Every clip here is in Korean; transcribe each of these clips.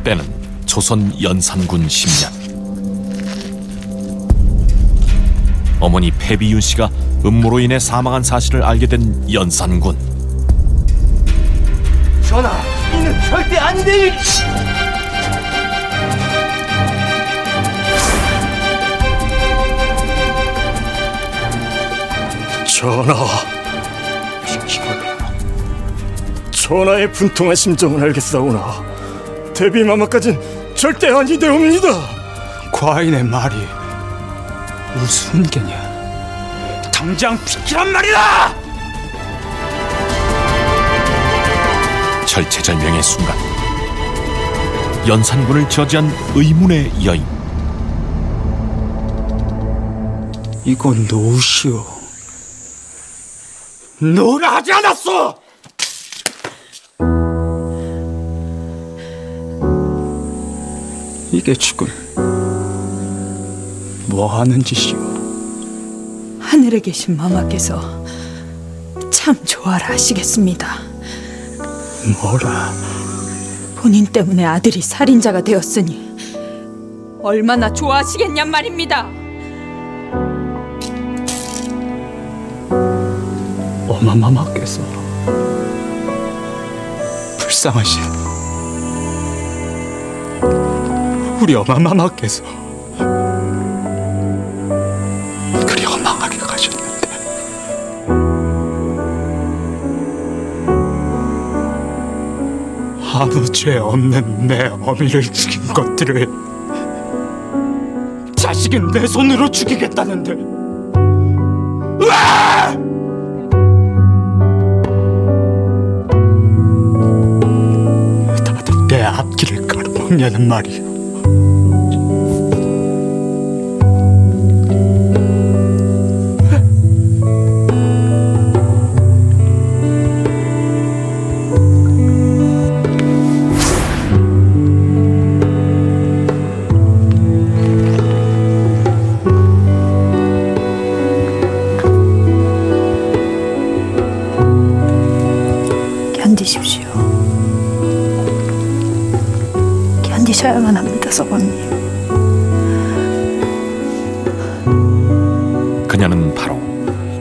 때는 조선 연산군 10년. 어머니 패비윤 씨가 음모로 인해 사망한 사실을 알게 된 연산군. 전하, 이는 절대 안 될 일. 전하, 전하의 분통한 심정은 알겠사오나 대비마마까진 절대 아니되옵니다. 과인의 말이 무슨 게냐? 당장 비키란 말이다! 절체절명의 순간, 연산군을 저지한 의문의 여인. 이건 노시오. 노라 하지 않았어! 이게 지금 뭐 하는 짓이오? 하늘에 계신 마마께서 참 좋아라 하시겠습니다. 뭐라? 본인 때문에 아들이 살인자가 되었으니 얼마나 좋아하시겠냔 말입니다. 어마마마께서 불쌍하신 우리 어마마마께서 그리 허망하게 가셨는데 아무 죄 없는 내 어미를 죽인 것들을 자식인 내 손으로 죽이겠다는데 으아! 다들 내 앞길을 가로막냐는 말이오. 견디십시오. 견디셔야만 합니다, 서방님. 그녀는 바로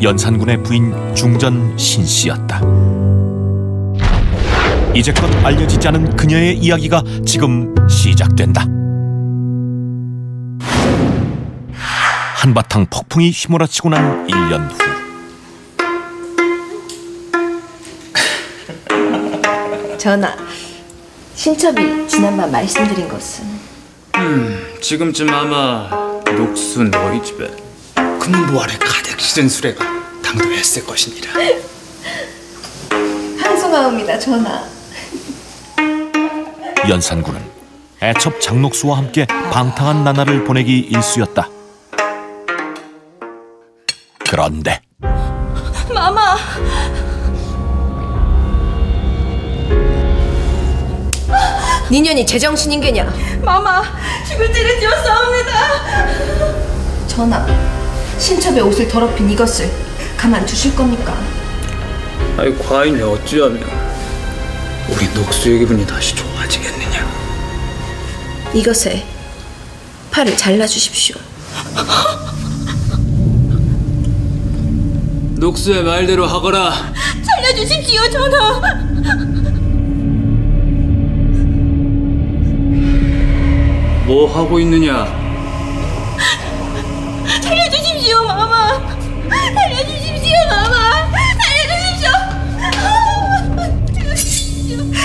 연산군의 부인 중전 신씨였다. 이제껏 알려지지 않은 그녀의 이야기가 지금 시작된다. 한바탕 폭풍이 휘몰아치고 난 1년 후, 전하, 신첩이 지난밤 말씀드린 것은 지금쯤 아마 녹수 너희 집에 금은보화를 가득 싣은 수레가 당도했을 것이니라. 항송하옵니다, 전하. 연산군은 애첩 장녹수와 함께 방탕한 나날을 보내기 일쑤였다. 그런데 마마! 니년이 제정신인 게냐? 마마! 죽을 죄를 지었사옵니다! 전하, 신첩의 옷을 더럽힌 이것을 가만두실 겁니까? 아이 과인이 어찌하면 우리 녹수의 기분이 다시 좋아지겠느냐? 이것에 팔을 잘라주십시오. 녹수의 말대로 하거라. 살려주십시오, 전하! 뭐 하고 있느냐? 살려주십시오, 마마! 살려주십시오, 마마! 살려주십시오!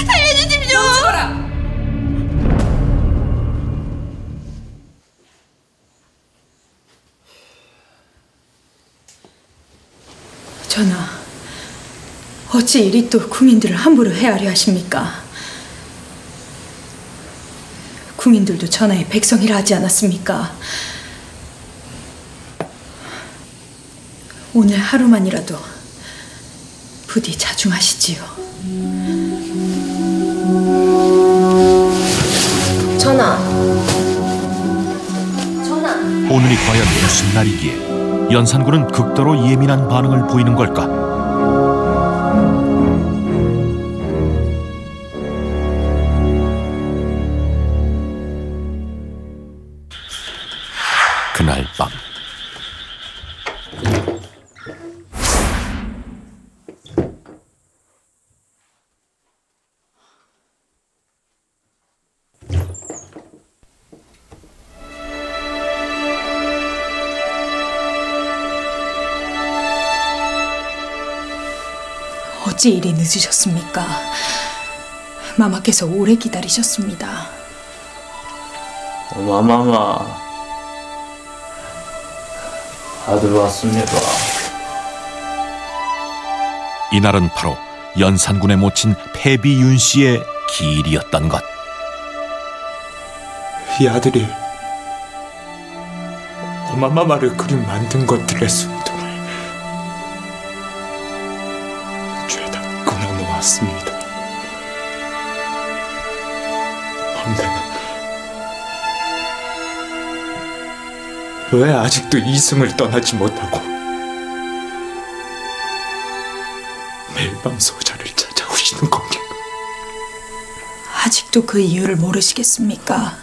살려주십시오! 멈춰라! 전하, 어찌 이리 또 국민들을 함부로 헤아려 하십니까? 국민들도 전하의 백성이라 하지 않았습니까? 오늘 하루만이라도 부디 자중하시지요. 전하. 전하. 오늘이 과연 무슨 날이기에 연산군은 극도로 예민한 반응을 보이는 걸까? 어찌 이리 늦으셨습니까? 마마께서 오래 기다리셨습니다. 마마마, 아들 왔습니다. 이날은 바로 연산군의 모친 패비윤 씨의 기일이었던 것. 이 아들이 어마마마를 그리 만든 것들의 순동을 죄다 끊어놓았습니다. 헌데 왜 아직도 이승을 떠나지 못하고 매일 밤 소자를 찾아오시는 겁니까? 아직도 그 이유를 모르시겠습니까?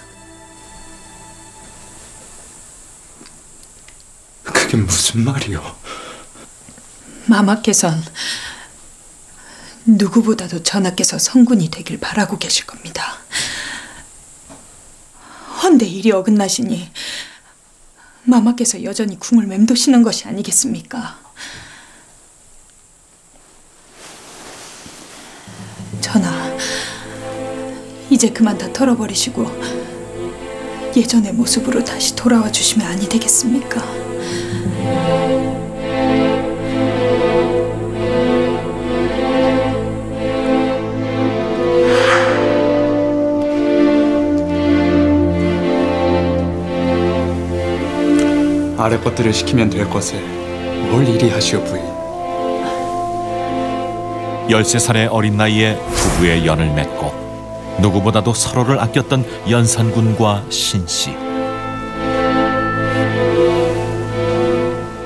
그게 무슨 말이요? 마마께선 누구보다도 전하께서 성군이 되길 바라고 계실 겁니다. 헌데 일이 어긋나시니 마마께서 여전히 궁을 맴도시는 것이 아니겠습니까? 전하, 이제 그만 다 털어버리시고 예전의 모습으로 다시 돌아와 주시면 아니 되겠습니까? 아래 것들을 시키면 될 것을 뭘 이리 하시오 부인. 13살의 어린 나이에 부부의 연을 맺고 누구보다도 서로를 아꼈던 연산군과 신씨.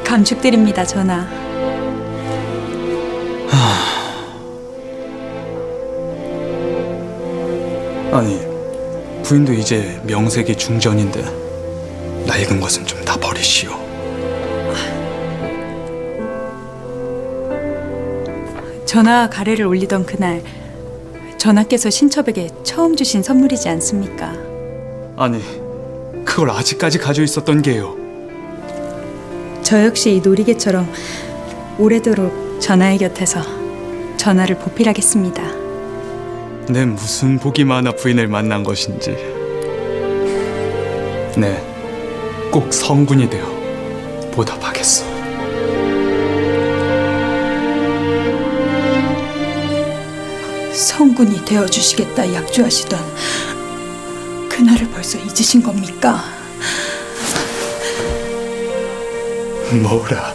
감축드립니다, 전하. 아니, 부인도 이제 명색이 중전인데 낡은 것은 좀 다 버리시오. 전하가 가래를 올리던 그날 전하께서 신첩에게 처음 주신 선물이지 않습니까? 아니, 그걸 아직까지 가지고 있었던 게요. 저 역시 이 놀이개처럼 오래도록 전하의 곁에서 전하를 보필하겠습니다. 내 무슨 복이 많아 부인을 만난 것인지. 네, 꼭 성군이 되어 보답하겠소. 성군이 되어주시겠다 약조하시던 그날을 벌써 잊으신 겁니까? 뭐라?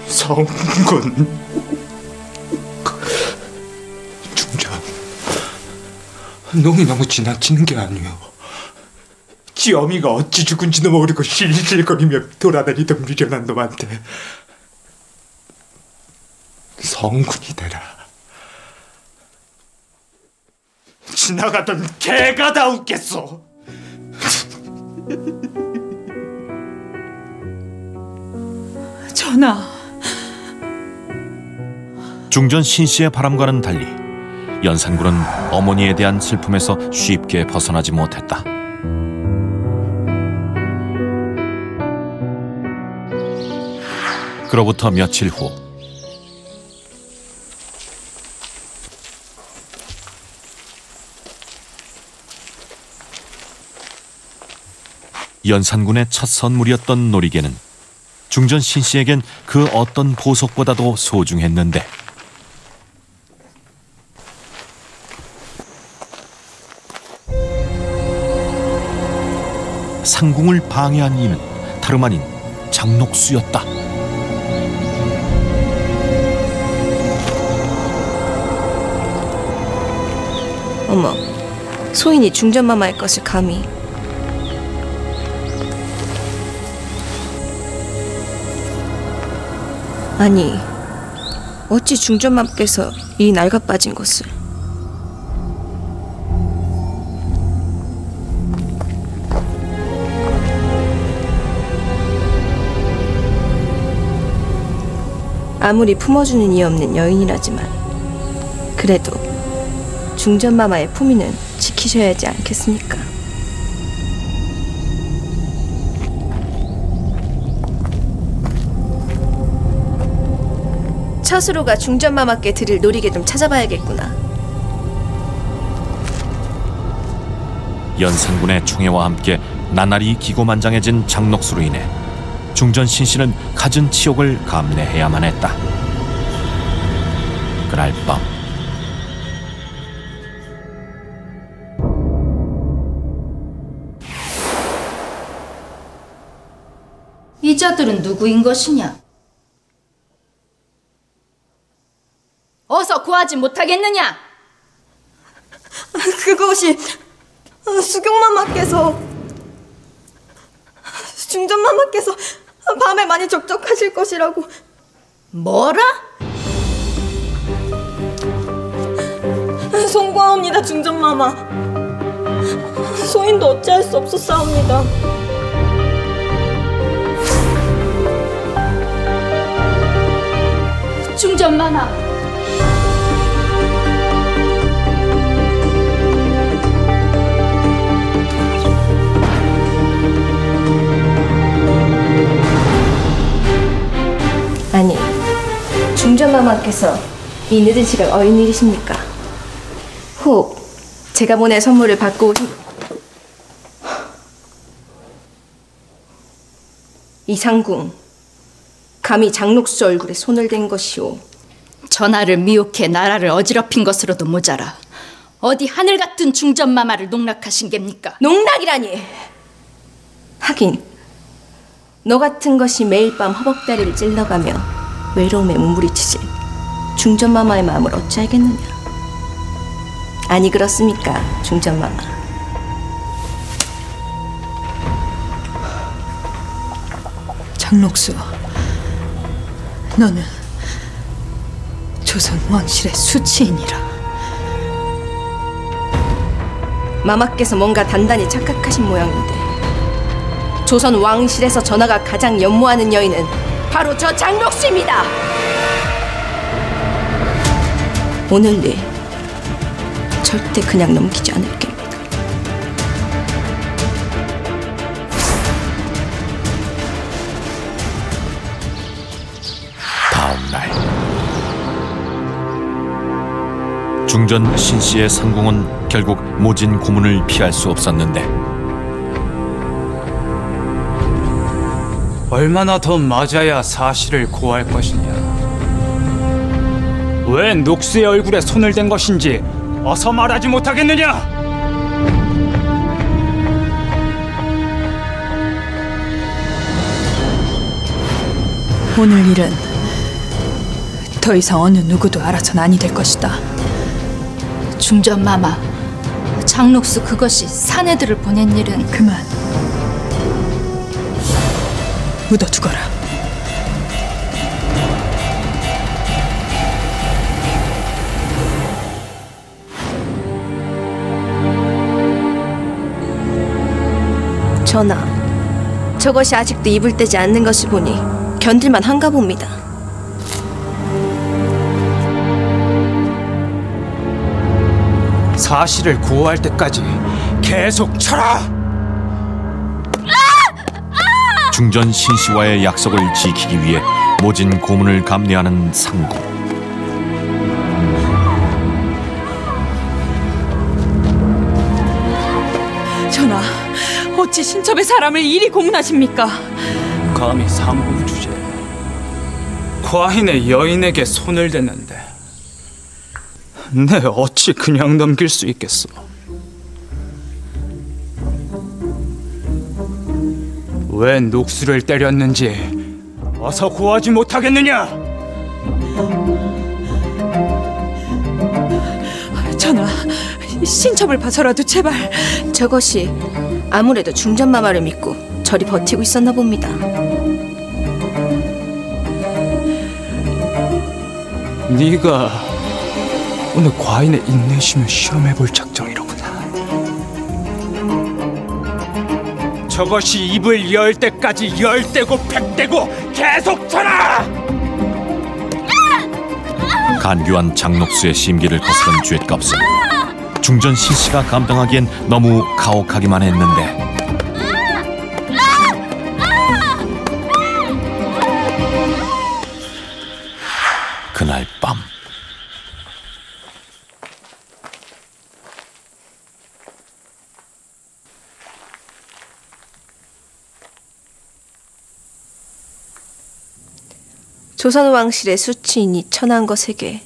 성군? 중전, 놈이 너무 지나치는 게 아니오. 지어미가 어찌 죽은지도 모르고 실실거리며 돌아다니던 미련한 놈한테 성군이 되라. 지나가던 개가 다 웃겠어. 전하. 중전 신씨의 바람과는 달리 연산군은 어머니에 대한 슬픔에서 쉽게 벗어나지 못했다. 그로부터 며칠 후 연산군의 첫 선물이었던 놀이개는 중전 신씨에겐 그 어떤 보석보다도 소중했는데 상궁을 방해한 이는 다름 아닌 장녹수였다. 어머, 소인이 중전마마의 것을 감히. 아니, 어찌 중전마마께서 이 낡아빠진 것을. 아무리 품어주는 이 없는 여인이라지만 그래도 중전마마의 품위는 지키셔야 하지 않겠습니까? 처수로가 중전마마께 드릴 놀이개 좀 찾아봐야겠구나. 연산군의 총애와 함께 나날이 기고만장해진 장녹수로 인해 중전 신씨는 갖은 치욕을 감내해야만 했다. 그날 밤 이 자들은 누구인 것이냐? 어서 구하지 못하겠느냐? 그것이 수경마마께서 중전마마께서 밤에 많이 적적하실 것이라고. 뭐라? 송구하옵니다, 중전마마. 소인도 어찌할 수 없었사옵니다. 중전마마, 아니, 중전마마께서 이 늦은 시각 어인 일이십니까? 혹 제가 보낸 선물을 받고 오신... 이상궁, 감히 장녹수 얼굴에 손을 댄 것이오. 전하를 미혹해 나라를 어지럽힌 것으로도 모자라 어디 하늘 같은 중전마마를 농락하신 겝니까? 농락이라니! 하긴 너 같은 것이 매일 밤 허벅다리를 찔러가며 외로움에 몸부리치지 중전마마의 마음을 어찌 알겠느냐. 아니 그렇습니까, 중전마마? 장녹수, 너는 조선 왕실의 수치인이라. 마마께서 뭔가 단단히 착각하신 모양인데, 조선 왕실에서 전하가 가장 연모하는 여인은 바로 저 장녹수입니다. 오늘 일 절대 그냥 넘기지 않을 겁니다. 다음 날 중전 신씨의 상궁은 결국 모진 고문을 피할 수 없었는데 얼마나 더 맞아야 사실을 고할 것이냐? 왜 녹수의 얼굴에 손을 댄 것인지 어서 말하지 못하겠느냐? 오늘 일은 더 이상 어느 누구도 알아선 아니 될 것이다. 중전마마, 장녹수 그것이 사내들을 보낸 일은... 그만 묻어두거라. 전하, 저것이 아직도 입을 떼지 않는 것을 보니 견딜만 한가 봅니다. 사실을 고할 때까지 계속 쳐라! 중전 신씨와의 약속을 지키기 위해 모진 고문을 감내하는 상궁. 전하, 어찌 신첩의 사람을 이리 고문하십니까? 감히 상궁 주제 과인의 여인에게 손을 댔는데 내 어찌 그냥 넘길 수 있겠어? 왜 녹수를 때렸는지 어서 고하지 못하겠느냐? 전하, 신첩을 봐서라도 제발. 저것이 아무래도 중전마마를 믿고 저리 버티고 있었나 봅니다. 네가 오늘 과인의 인내심을 시험해볼 작정이로구나. 저것이 입을 열 때까지 열대고 백대고 계속 쳐라! 간교한 장녹수의 심기를 거스른 죗값은 중전 신씨가 감당하기엔 너무 가혹하기만 했는데 조선 왕실의 수치인이 천한 것에게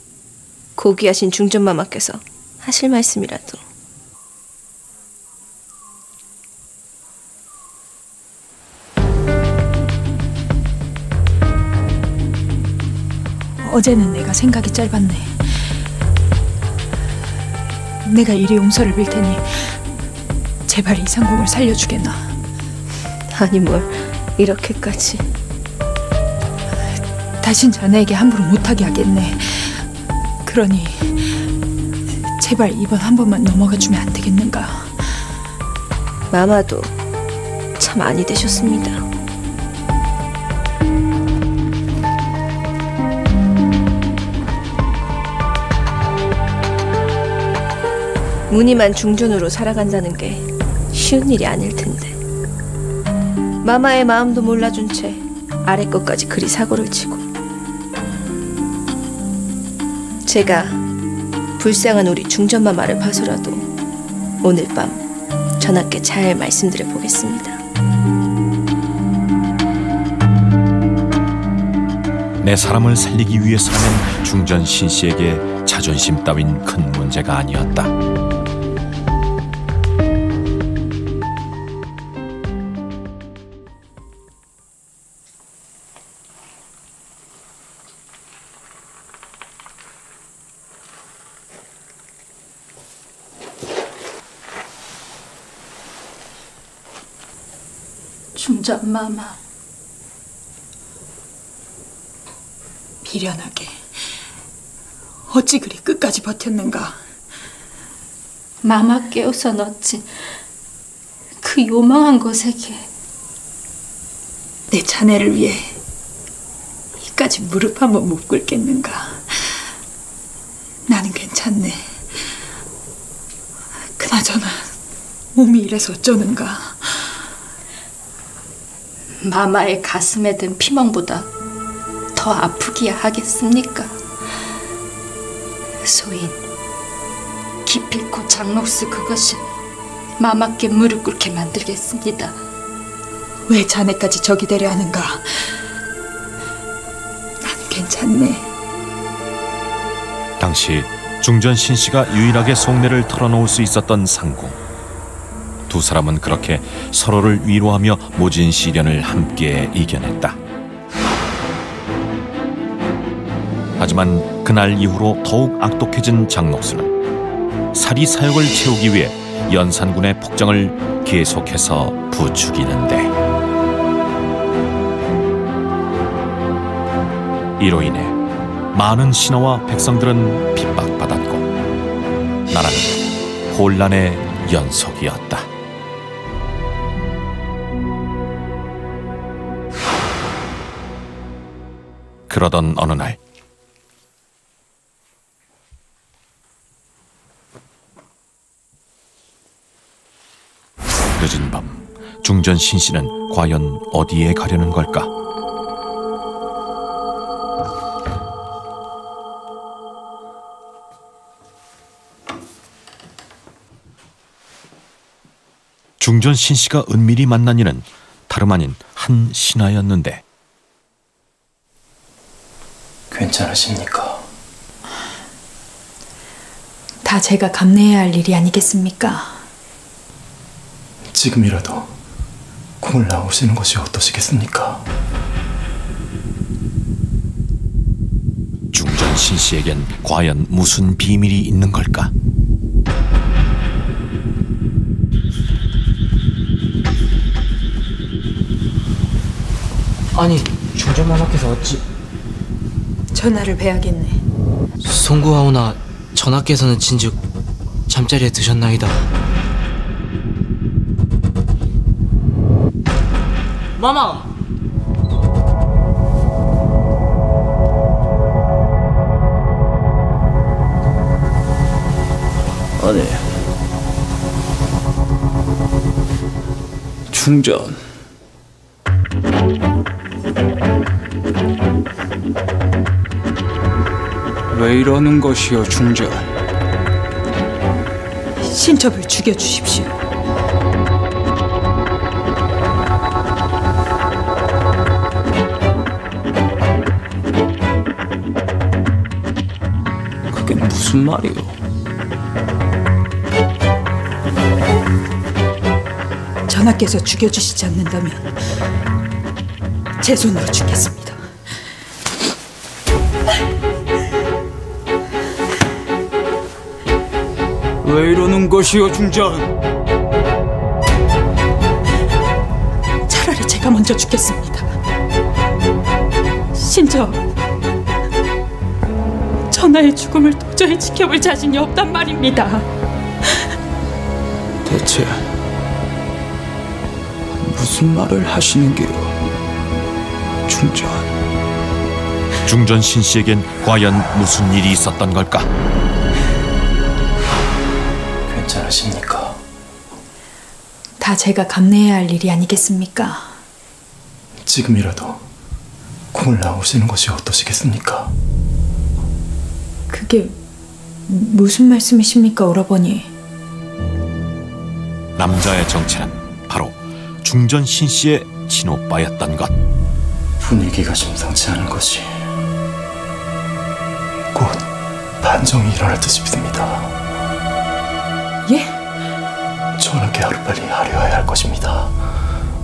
고귀하신 중전마마께서 하실 말씀이라도. 어제는 내가 생각이 짧았네. 내가 이리 용서를 빌 테니 제발 이상궁을 살려주게나. 아니 뭘 이렇게까지. 다신 자네에게 함부로 못하게 하겠네. 그러니 제발 이번 한 번만 넘어가주면 안 되겠는가. 마마도 참 안이 되셨습니다. 무늬만 중전으로 살아간다는 게 쉬운 일이 아닐 텐데. 마마의 마음도 몰라준 채 아래 것까지 그리 사고를 치고. 제가 불쌍한 우리 중전마마를 봐서라도 오늘 밤 전하께 잘 말씀드려 보겠습니다. 내 사람을 살리기 위해서라면 중전 신씨에게 자존심 따윈 큰 문제가 아니었다. 중전마마. 미련하게 어찌 그리 끝까지 버텼는가. 마마 깨우선 어찌 그 요망한 것에게. 내 자네를 위해 이까지 무릎 한번 못 꿇겠는가. 나는 괜찮네. 그나저나 몸이 이래서 어쩌는가. 마마의 가슴에 든 피멍보다 더 아프기야 하겠습니까? 소인 기필코 장록수 그것이 마마께 무릎 꿇게 만들겠습니다. 왜 자네까지 적이 되려 하는가. 난 괜찮네. 당시 중전 신씨가 유일하게 속내를 털어놓을 수 있었던 상궁. 두 사람은 그렇게 서로를 위로하며 모진 시련을 함께 이겨냈다. 하지만 그날 이후로 더욱 악독해진 장녹수는 사리 사욕을 채우기 위해 연산군의 폭정을 계속해서 부추기는데, 이로 인해 많은 신하와 백성들은 핍박받았고 나라는 혼란의 연속이었다. 그러던 어느 날, 늦은 밤 중전 신씨는 과연 어디에 가려는 걸까? 중전 신씨가 은밀히 만난 이는 다름 아닌 한 신하였는데, 괜찮으십니까? 다 제가 감내해야 할 일이 아니겠습니까? 지금이라도 궁을 나오시는 것이 어떠시겠습니까? 중전 신씨에겐 과연 무슨 비밀이 있는 걸까? 아니, 중전마마께서 어찌... 전하를 뵈야겠네. 송구하오나 전하께서는 진즉 잠자리에 드셨나이다. 마마! 아니, 중전. 왜 이러는 것이오, 중전? 신첩을 죽여주십시오. 무슨 말이오? 전하께서 죽여주시지 않는다면 제 손으로 죽겠습니다. 왜 이러는 것이오, 중전? 차라리 제가 먼저 죽겠습니다. 신저, 전하의 죽음을 도저히 지켜볼 자신이 없단 말입니다. 대체 무슨 말을 하시는 게요, 중전? 중전 신씨에겐 과연 무슨 일이 있었던 걸까? 괜찮으십니까? 다 제가 감내해야 할 일이 아니겠습니까? 지금이라도 콩을 나오시는 것이 어떠시겠습니까? 그게 무슨 말씀이십니까, 오라버니? 남자의 정체는 바로 중전 신씨의 친오빠였던 것. 분위기가 심상치 않은 것이 곧 반정이 일어날 듯 싶습니다. 예? 전하께 하루빨리 하려야 할 것입니다.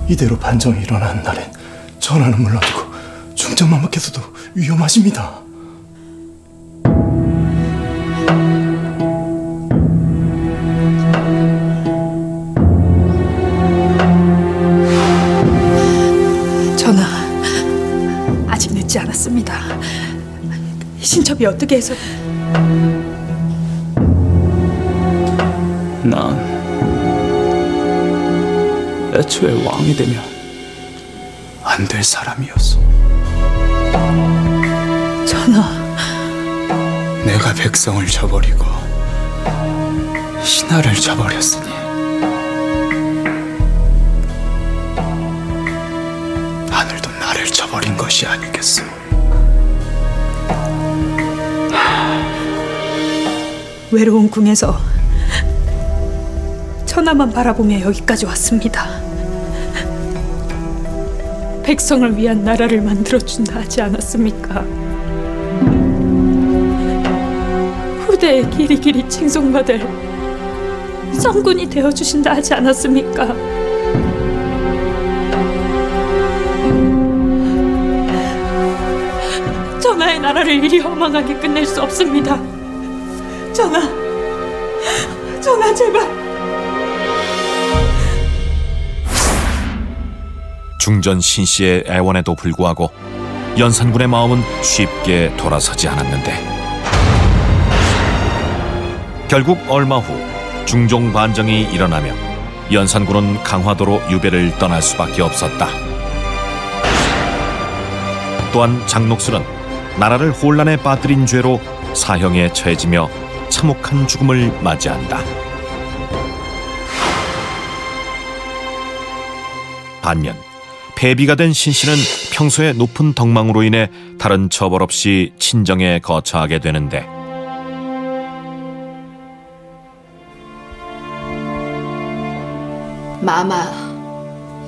이대로 반정이 일어나는 날엔 전하는 물론이고 중전마마께서도 위험하십니다. 전하, 아직 늦지 않았습니다. 신첩이 어떻게 해서... 난 애초에 왕이 되면 안 될 사람이었어. 전하, 내가 백성을 저버리고 신하를 저버렸으니 하늘도 나를 저버린 것이 아니겠소. 외로운 궁에서 천하만 바라보며 여기까지 왔습니다. 백성을 위한 나라를 만들어준다 하지 않았습니까? 후대에 길이길이 칭송받을 성군이 되어주신다 하지 않았습니까? 전하의 나라를 이리 허망하게 끝낼 수 없습니다. 전하, 전하 제발. 중전 신씨의 애원에도 불구하고 연산군의 마음은 쉽게 돌아서지 않았는데, 결국 얼마 후 중종 반정이 일어나며 연산군은 강화도로 유배를 떠날 수밖에 없었다. 또한 장녹술은 나라를 혼란에 빠뜨린 죄로 사형에 처해지며 참혹한 죽음을 맞이한다. 반면 폐비가 된 신씨는 평소의 높은 덕망으로 인해 다른 처벌 없이 친정에 거처하게 되는데, 마마,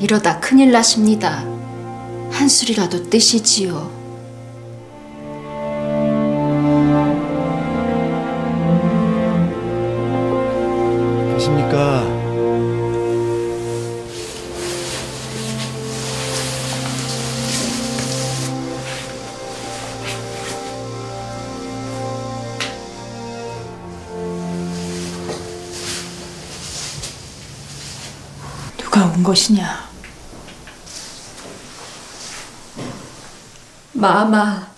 이러다 큰일 나십니다. 한술이라도 뜨시지요. 계십니까? 누가 온 것이냐? 마마,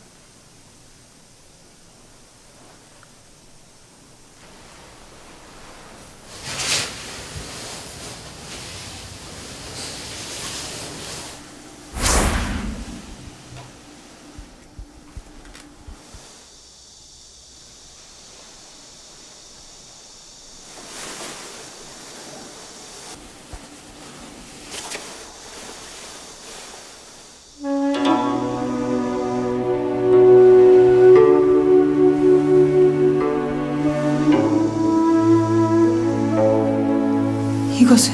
이것은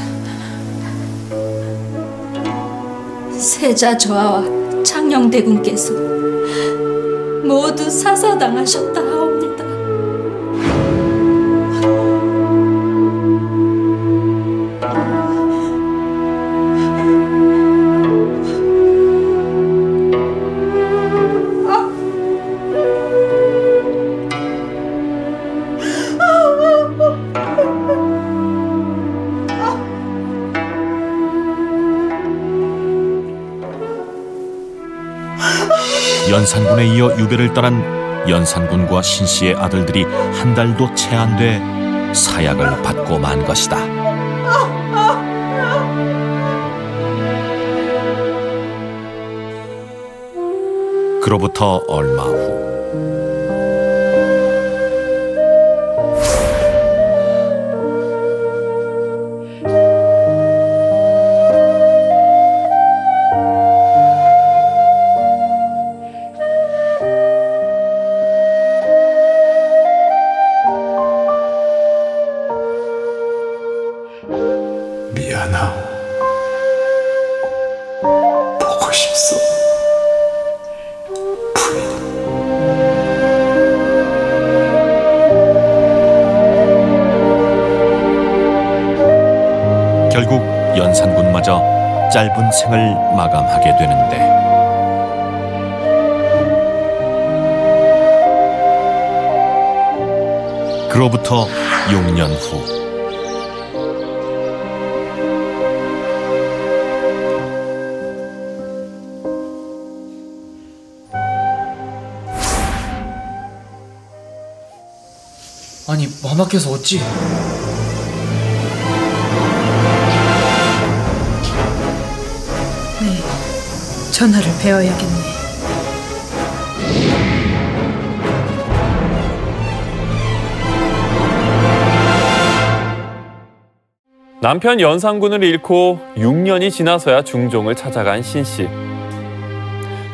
세자 저하와 창녕대군께서 모두 사사당하셨다 하옵니다. 연산군에 이어 유배를 떠난 연산군과 신씨의 아들들이 한 달도 채 안 돼 사약을 받고 만 것이다. 그로부터 얼마 후 미안하오. 보고 싶소. 결국 연산군마저 짧은 생을 마감하게 되는데 그로부터 6년 후 아니 마마께서 어찌? 네, 전하를 배워야겠네. 남편 연산군을 잃고 6년이 지나서야 중종을 찾아간 신씨.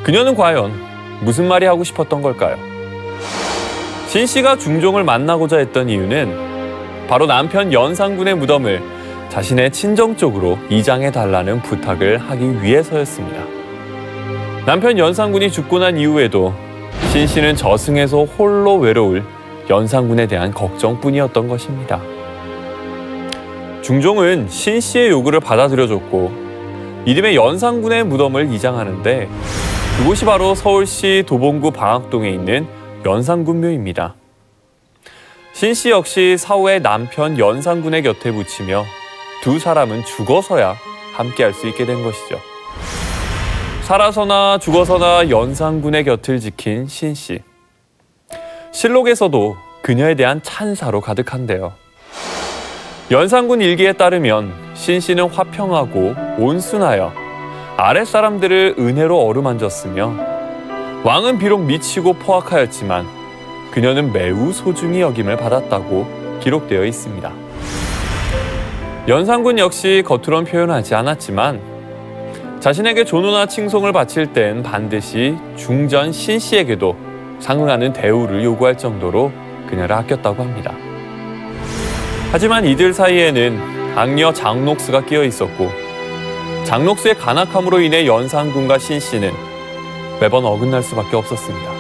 그녀는 과연 무슨 말이 하고 싶었던 걸까요? 신씨가 중종을 만나고자 했던 이유는 바로 남편 연산군의 무덤을 자신의 친정 쪽으로 이장해달라는 부탁을 하기 위해서였습니다. 남편 연산군이 죽고 난 이후에도 신씨는 저승에서 홀로 외로울 연산군에 대한 걱정뿐이었던 것입니다. 중종은 신씨의 요구를 받아들여줬고 이듬해 연산군의 무덤을 이장하는데 그곳이 바로 서울시 도봉구 방학동에 있는 연산군묘입니다. 신씨 역시 사후에 남편 연산군의 곁에 묻히며 두 사람은 죽어서야 함께할 수 있게 된 것이죠. 살아서나 죽어서나 연산군의 곁을 지킨 신씨. 실록에서도 그녀에 대한 찬사로 가득한데요. 연산군 일기에 따르면 신씨는 화평하고 온순하여 아랫사람들을 은혜로 어루만졌으며 왕은 비록 미치고 포악하였지만 그녀는 매우 소중히 여김을 받았다고 기록되어 있습니다. 연산군 역시 겉으론 표현하지 않았지만 자신에게 존호나 칭송을 바칠 땐 반드시 중전 신씨에게도 상응하는 대우를 요구할 정도로 그녀를 아꼈다고 합니다. 하지만 이들 사이에는 악녀 장녹스가 끼어 있었고 장녹스의 간악함으로 인해 연산군과 신씨는 매번 어긋날 수밖에 없었습니다.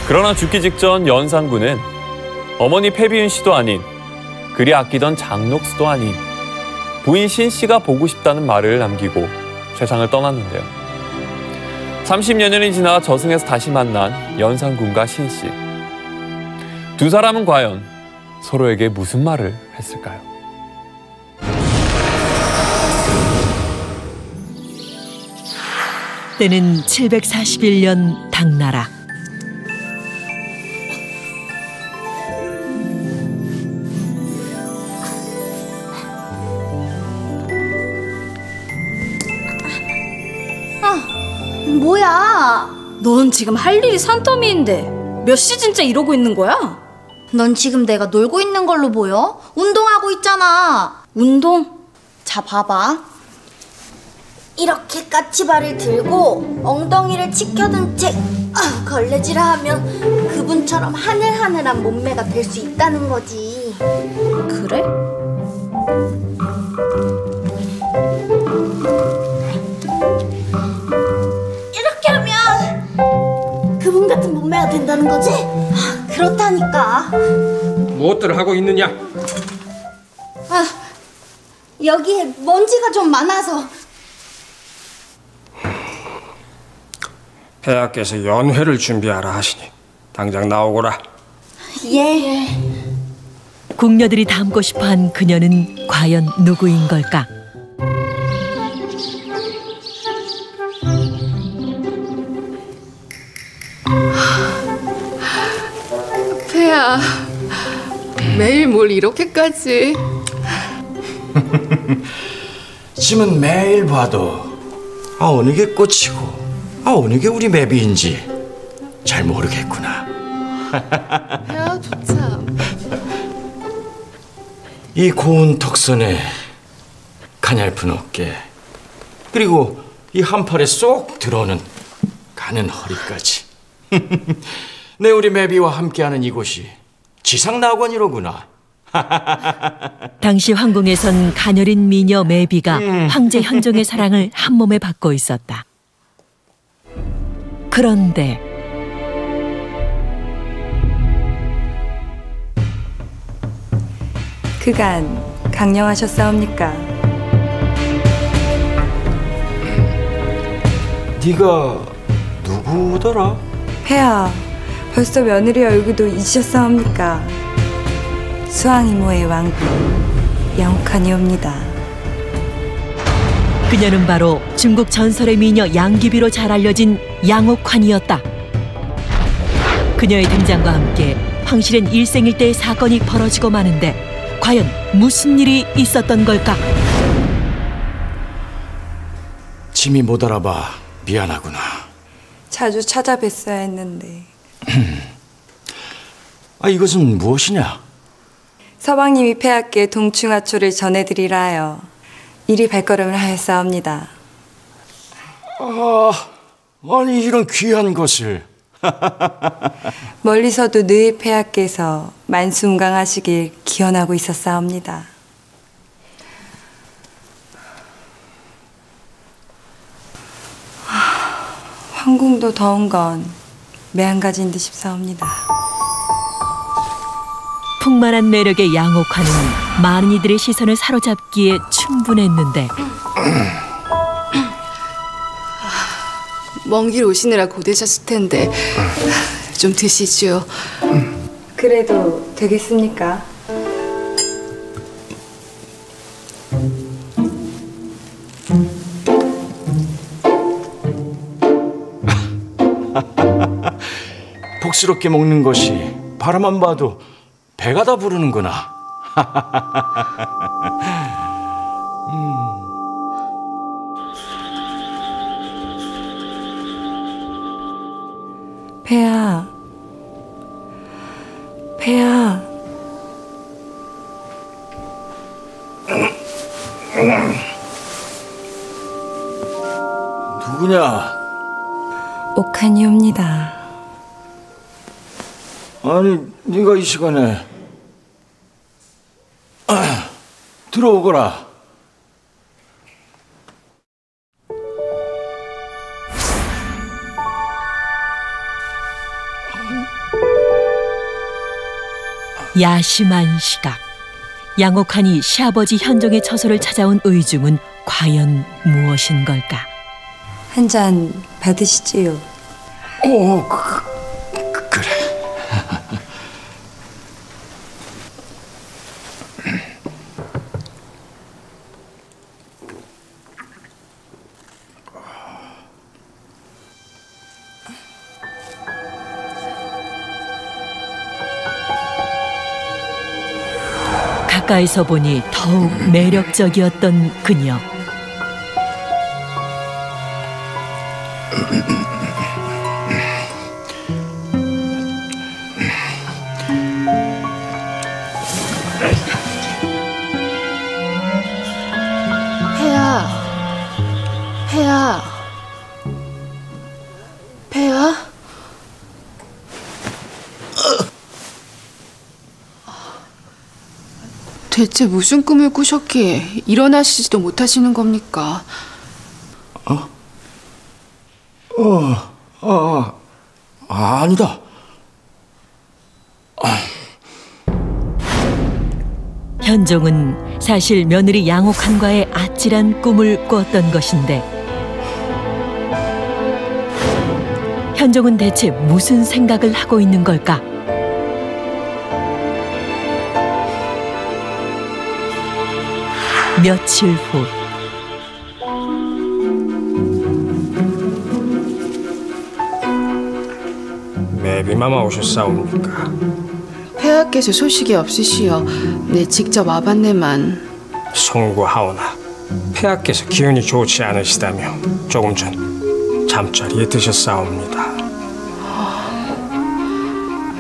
그러나 죽기 직전 연산군은 어머니 패비은 씨도 아닌 그리 아끼던 장녹스도 아닌 부인 신씨가 보고 싶다는 말을 남기고 세상을 떠났는데요. 30여년이 지나 저승에서 다시 만난 연산군과 신씨. 두 사람은 과연 서로에게 무슨 말을 했을까요? 때는 741년 당나라. 뭐야? 넌 지금 할 일이 산더미인데 몇 시즌째 이러고 있는 거야? 넌 지금 내가 놀고 있는 걸로 보여? 운동하고 있잖아. 운동? 자, 봐봐. 이렇게 까치발을 들고 엉덩이를 치켜든 채 걸레질을 하면 그분처럼 하늘하늘한 몸매가 될 수 있다는 거지. 그래? 이렇게 하면 그분 같은 몸매가 된다는 거지? 그렇다니까. 무엇들을 하고 있느냐? 여기에 먼지가 좀 많아서. 폐하께서 연회를 준비하라 하시니 당장 나오거라. 예. 궁녀들이 닮고 싶어한 그녀는 과연 누구인 걸까? 뭘 이렇게까지. 짐은 매일 봐도 어느 게 꽃이고 어느 게 우리 매비인지 잘 모르겠구나. 폐하도 참. 이 고운 턱선에 가냘픈 어깨, 그리고 이 한팔에 쏙 들어오는 가는 허리까지. 내 우리 매비와 함께하는 이곳이 지상낙원이로구나. 당시 황궁에선 가녀린 미녀 매비가 황제 현종의 사랑을 한 몸에 받고 있었다. 그런데 그간 강령하셨사옵니까? 네가 누구더라? 폐하, 벌써 며느리 얼굴도 잊으셨사옵니까? 수왕이모의 왕비 양옥한이옵니다. 그녀는 바로 중국 전설의 미녀 양귀비로 잘 알려진 양옥환이었다. 그녀의 등장과 함께 황실엔 일생일대의 사건이 벌어지고 마는데 과연 무슨 일이 있었던 걸까? 짐이 못 알아봐 미안하구나. 자주 찾아뵀어야 했는데. 이것은 무엇이냐? 서방님이 폐하께 동충하초를 전해드리라 하여 이리 발걸음을 하였사옵니다. 아니 이런 귀한 것을. 멀리서도 늘 폐하께서 만수무강하시길 기원하고 있었사옵니다. 황궁도 더운 건 매한가지인 듯 싶사옵니다. 풍만한 매력의 양옥환은 많은 이들의 시선을 사로잡기에 충분했는데 먼 길 오시느라 고되셨을 텐데 좀 드시죠. 그래도 되겠습니까? 복스럽게 먹는 것이 바라만 봐도 배가 다 부르는구나. 폐하, 폐하. 누구냐? 옥한이옵니다. 아니 네가 이 시간에 들어오거라. 야심한 시각, 양옥환이 시아버지 현종의 처소를 찾아온 의중은 과연 무엇인 걸까? 한 잔 받으시지요. 그래. 가까이서 보니 더욱 매력적이었던 그녀. 폐하, 폐하, 폐하? 대체 무슨 꿈을 꾸셨기에 일어나시지도 못하시는 겁니까? 아니다. 현종은 사실 며느리 양옥한과의 아찔한 꿈을 꿨던 것인데 현종은 대체 무슨 생각을 하고 있는 걸까? 며칠 후 매비마마 오셨사옵니까? 폐하 폐하께서 소식이 없으시여 내 직접 와봤네만. 송구하오나 폐하께서 기운이 좋지 않으시다며 조금 전 잠자리에 드셨사옵니다.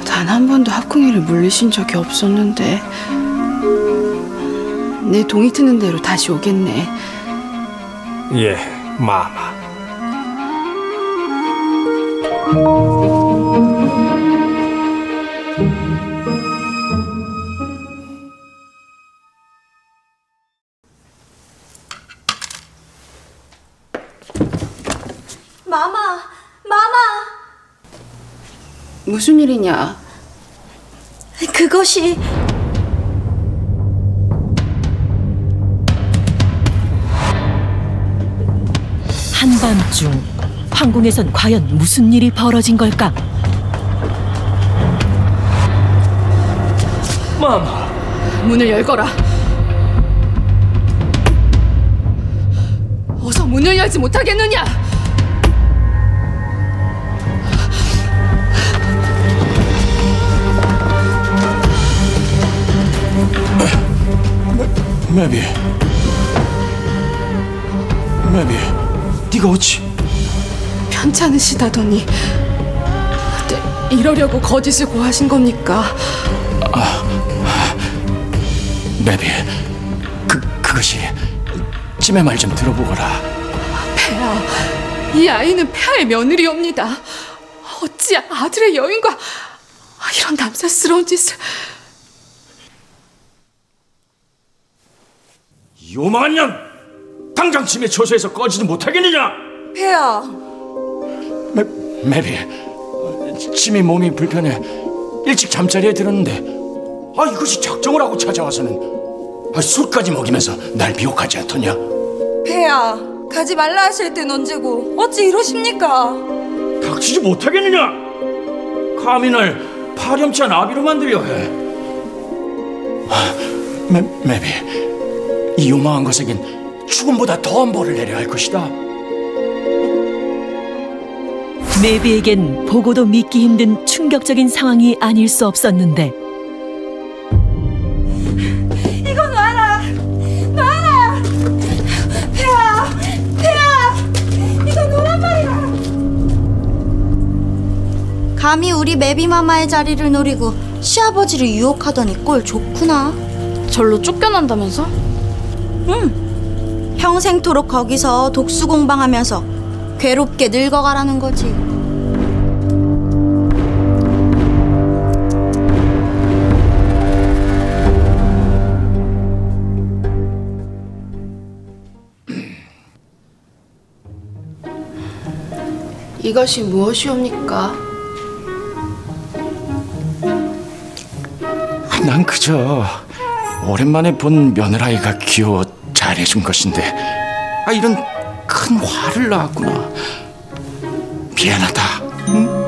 단 한 번도 합궁이를 물리신 적이 없었는데 내 동이 트는 대로 다시 오겠네. 예, 마마. 마마. 무슨 일이냐? 그것이 한밤중 황궁에선 과연 무슨 일이 벌어진 걸까? 마마. 문을 열거라. 어서 문을 열지 못하겠느냐? 매비, 네가 어찌? 편찮으시다더니 이러려고 거짓을 고하신 겁니까? 매비, 그것이 찜의 말 좀 들어보거라. 폐하, 이 아이는 폐하의 며느리옵니다. 어찌 아들의 여인과 이런 남사스러운 짓을... 요망한 년! 당장 찜의 처소에서 꺼지지 못하겠느냐? 폐하. 매비, 찜이 몸이 불편해 일찍 잠자리에 들었는데 이것이 작정을 하고 찾아와서는 술까지 먹이면서 날 미혹하지 않더냐? 폐하, 가지 말라 하실 땐 언제고 어찌 이러십니까? 닥치지 못하겠느냐? 감히 날 파렴치한 아비로 만들려 해. 매비, 이 요망한 것에겐 죽음보다 더한 벌을 내려야 할 것이다. 매비에겐 보고도 믿기 힘든 충격적인 상황이 아닐 수 없었는데 이건 놔라! 폐하! 이건 놓란 말이야! 감히 우리 매비마마의 자리를 노리고 시아버지를 유혹하더니 꼴 좋구나. 절로 쫓겨난다면서? 응. 평생토록 거기서 독수공방하면서 괴롭게 늙어가라는 거지. 이것이 무엇이옵니까? 난 그저 오랜만에 본 며느라이가 귀여워 잘해준 것인데 이런 큰 화를 낳았구나. 미안하다. 응?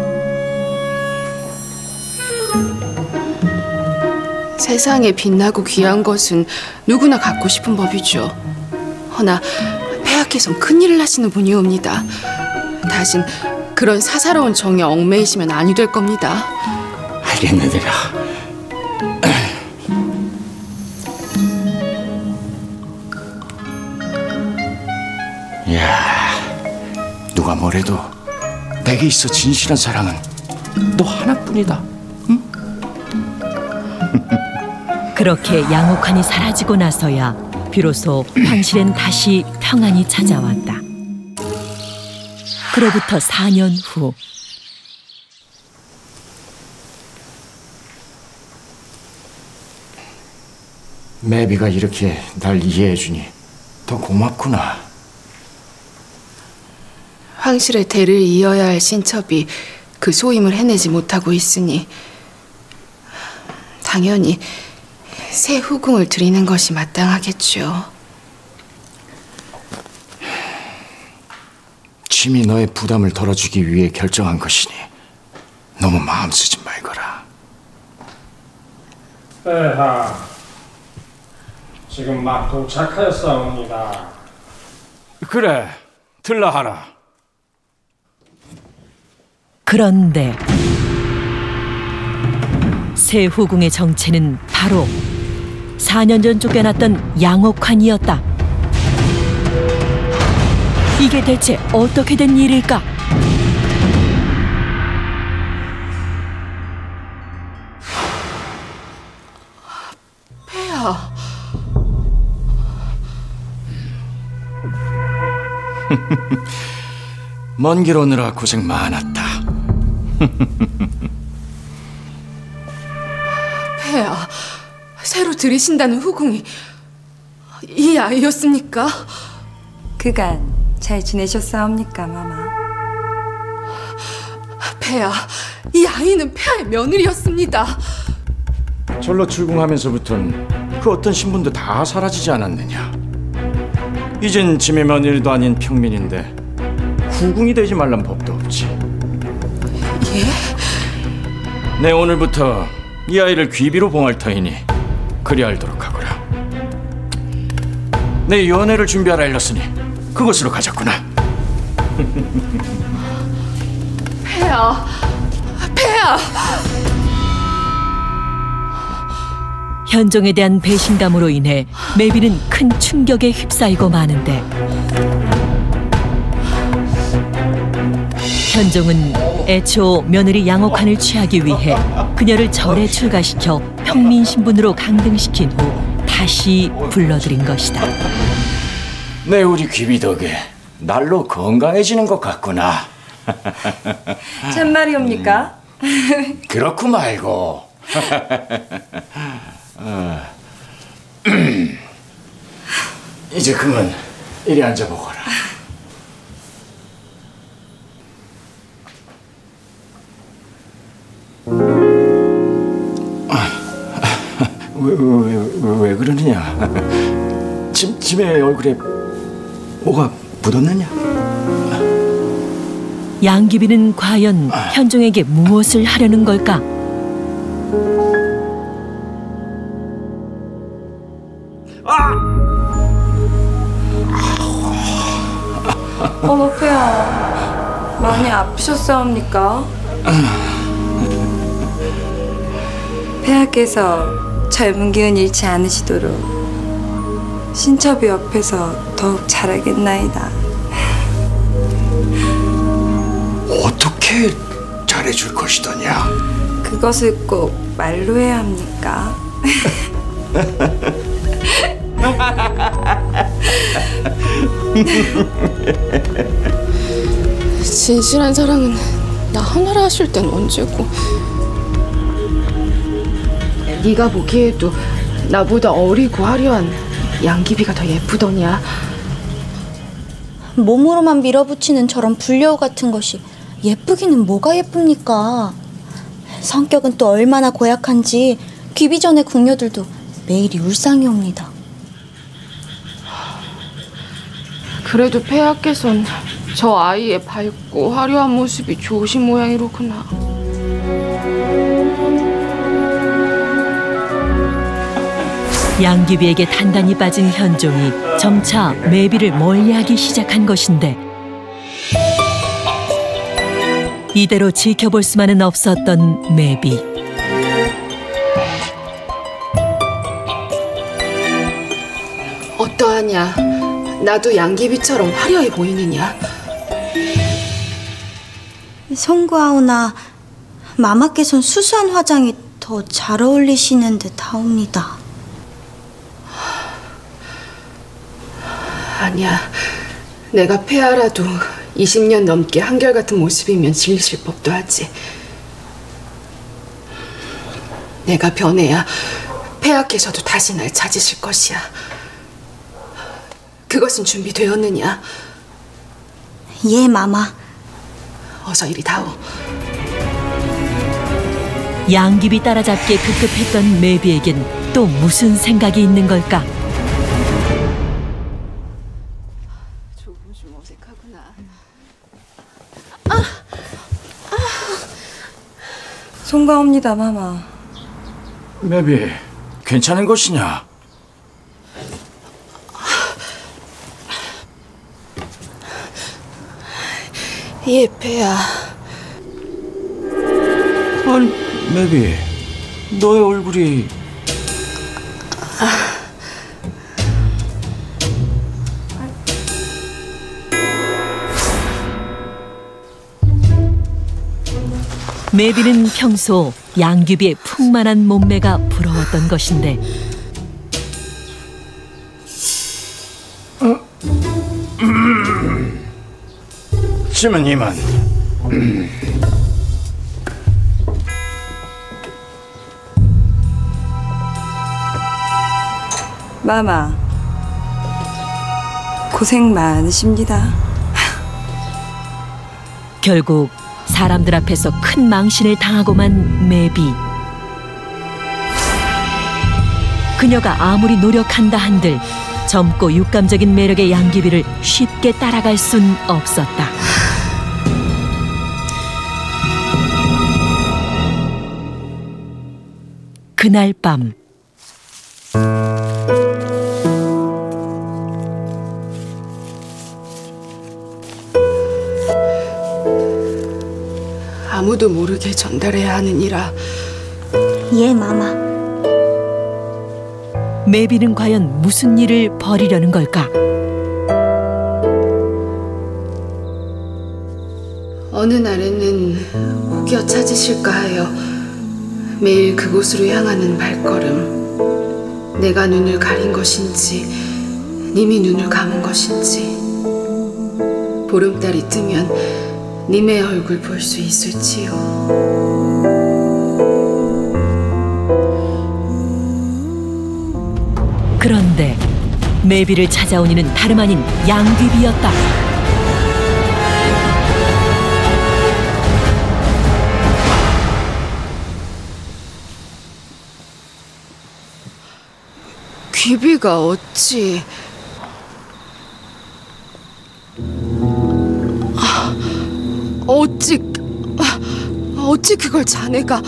세상에 빛나고 귀한 것은 누구나 갖고 싶은 법이죠. 허나 폐하께서는 큰일을 하시는 분이옵니다. 다신 그런 사사로운 정에 얽매이시면 아니 될 겁니다. 알겠느니라. 야, 누가 뭐래도 내게 있어 진실한 사랑은 너 하나뿐이다. 응? 그렇게 양옥환이 사라지고 나서야 비로소 황실엔 다시 평안이 찾아왔다. 그로부터 4년 후 매비가 이렇게 날 이해해주니 더 고맙구나. 황실의 대를 이어야 할 신첩이 그 소임을 해내지 못하고 있으니 당연히 새 후궁을 드리는 것이 마땅하겠죠. 짐이 너의 부담을 덜어주기 위해 결정한 것이니 너무 마음 쓰지 말거라. 폐하, 지금 막 도착하였사옵니다. 그래, 들라 하라. 그런데 새 후궁의 정체는 바로 4년 전 쫓겨났던 양옥환이었다. 이게 대체 어떻게 된 일일까? 폐하. 먼 길 오느라 고생 많았다. 폐하, 새로 들이신다는 후궁이 이 아이였습니까? 그간 잘 지내셨사옵니까, 마마? 폐하, 이 아이는 폐하의 며느리였습니다. 절로 출궁하면서부턴 그 어떤 신분도 다 사라지지 않았느냐. 이젠 짐의 며느리도 아닌 평민인데 후궁이 되지 말란 법도 없지. 예? 내 오늘부터 이 아이를 귀비로 봉할 터이니 그리 알도록 하거라. 내 연애를 준비하라 일렀으니 그곳으로 가자꾸나. 폐하, 폐하. 현종에 대한 배신감으로 인해 매비는 큰 충격에 휩싸이고 마는데 현종은 애초 며느리 양옥환을 취하기 위해 그녀를 절에 출가시켜 평민 신분으로 강등시킨 후 다시 불러들인 것이다. 내 우리 귀비 덕에 날로 건강해지는 것 같구나. 참말이옵니까? 그렇고 말고. 이제 그만 이리 앉아보거라. 왜 그러느냐? 짐의 얼굴에 뭐가 묻었느냐? 양귀비는 과연 현종에게 무엇을 하려는 걸까? 어머, 폐하, 많이 아프셨사옵니까? 폐하께서 젊은 기운 잃지 않으시도록 신첩이 옆에서 더욱 잘하겠나이다. 어떻게 잘해줄 것이더냐? 그것을 꼭 말로 해야 합니까? 진실한 사랑은 나 하나라 하실 땐 언제고. 네가 보기에도 나보다 어리고 화려한 양귀비가 더 예쁘더냐? 몸으로만 밀어붙이는 저런 불려우 같은 것이 예쁘기는 뭐가 예쁩니까? 성격은 또 얼마나 고약한지 귀비 전의 궁녀들도 매일이 울상이옵니다. 그래도 폐하께선 저 아이의 밝고 화려한 모습이 좋으신 모양이로구나. 양귀비에게 단단히 빠진 현종이 점차 매비를 멀리하기 시작한 것인데 이대로 지켜볼 수만은 없었던 매비. 어떠하냐? 나도 양귀비처럼 화려해 보이느냐? 송구하오나 마마께선 수수한 화장이 더 잘 어울리시는 듯 하옵니다. 아니야. 내가 폐하라도 20년 넘게 한결같은 모습이면 질리실 법도 하지. 내가 변해야 폐하께서도 다시 날 찾으실 것이야. 그것은 준비되었느냐? 예, 마마. 어서 이리 다오. 양귀비 따라잡기에 급급했던 매비에겐 또 무슨 생각이 있는 걸까? 조금 어색하구나. 송가옵니다, 마마. 매비, 괜찮은 것이냐? 예, 폐하. 아니, 매비, 너의 얼굴이 매비는 평소 양귀비의 풍만한 몸매가 부러웠던 것인데 짐은 이만. 마마, 고생 많으십니다. 결국 사람들 앞에서 큰 망신을 당하고만 매비. 그녀가 아무리 노력한다 한들 젊고 육감적인 매력의 양귀비를 쉽게 따라갈 순 없었다. 그날 밤 아무도 모르게 전달해야 하느니라. 예, 마마. 매비는 과연 무슨 일을 벌이려는 걸까? 어느 날에는 혹여 찾으실까 하여 매일 그곳으로 향하는 발걸음. 내가 눈을 가린 것인지 님이 눈을 감은 것인지 보름달이 뜨면 님의 얼굴 볼 수 있을지요. 그런데 매비를 찾아온 이는 다름 아닌 양귀비였다. 귀비가 어찌... 어찌 그걸 자네가...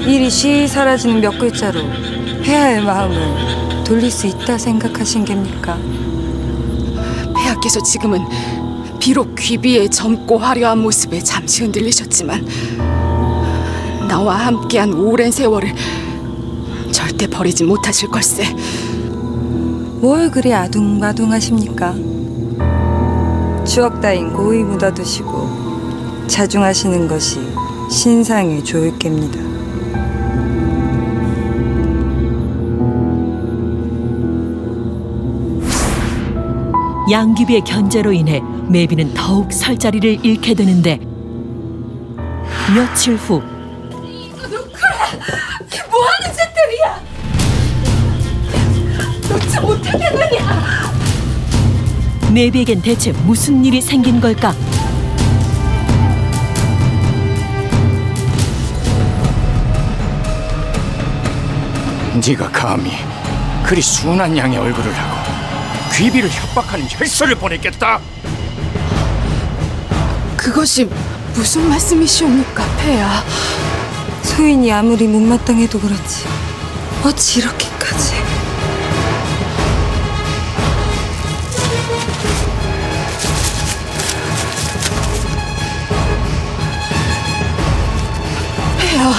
이리시 사라지는 몇 글자로 폐하의 마음을 돌릴 수 있다 생각하신 겁니까? 폐하께서 지금은 비록 귀비의 젊고 화려한 모습에 잠시 흔들리셨지만 나와 함께한 오랜 세월을 절대 버리지 못하실 걸세. 뭘 그리 아둥바둥하십니까? 추억 따윈 고이 묻어두시고 자중하시는 것이 신상에 좋을 겁니다. 양귀비의 견제로 인해 매비는 더욱 설 자리를 잃게 되는데 며칠 후 뭐하는 짓들이야? 놓지 못하겠느냐? 매비에겐 대체 무슨 일이 생긴 걸까? 네가 감히 그리 순한 양의 얼굴을 하고 귀비를 협박하는 혈서를 보냈겠다. 그것이 무슨 말씀이시옵니까, 폐하? 소인이 아무리 못마땅해도 그렇지 어찌 이렇게까지... 폐하,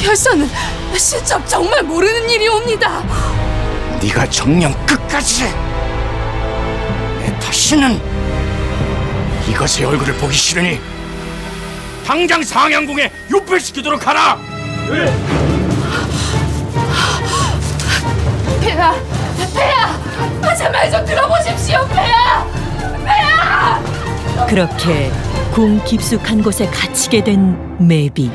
혈서는 신첩 정말 모르는 일이옵니다. 네가 정녕 끝까지 내 다시는 이것의 얼굴을 보기 싫으니 당장 상양궁에 유폐시키도록 하라. 폐하! 제 말 좀 들어보십시오, 폐하! 그렇게 궁 깊숙한 곳에 갇히게 된 매비.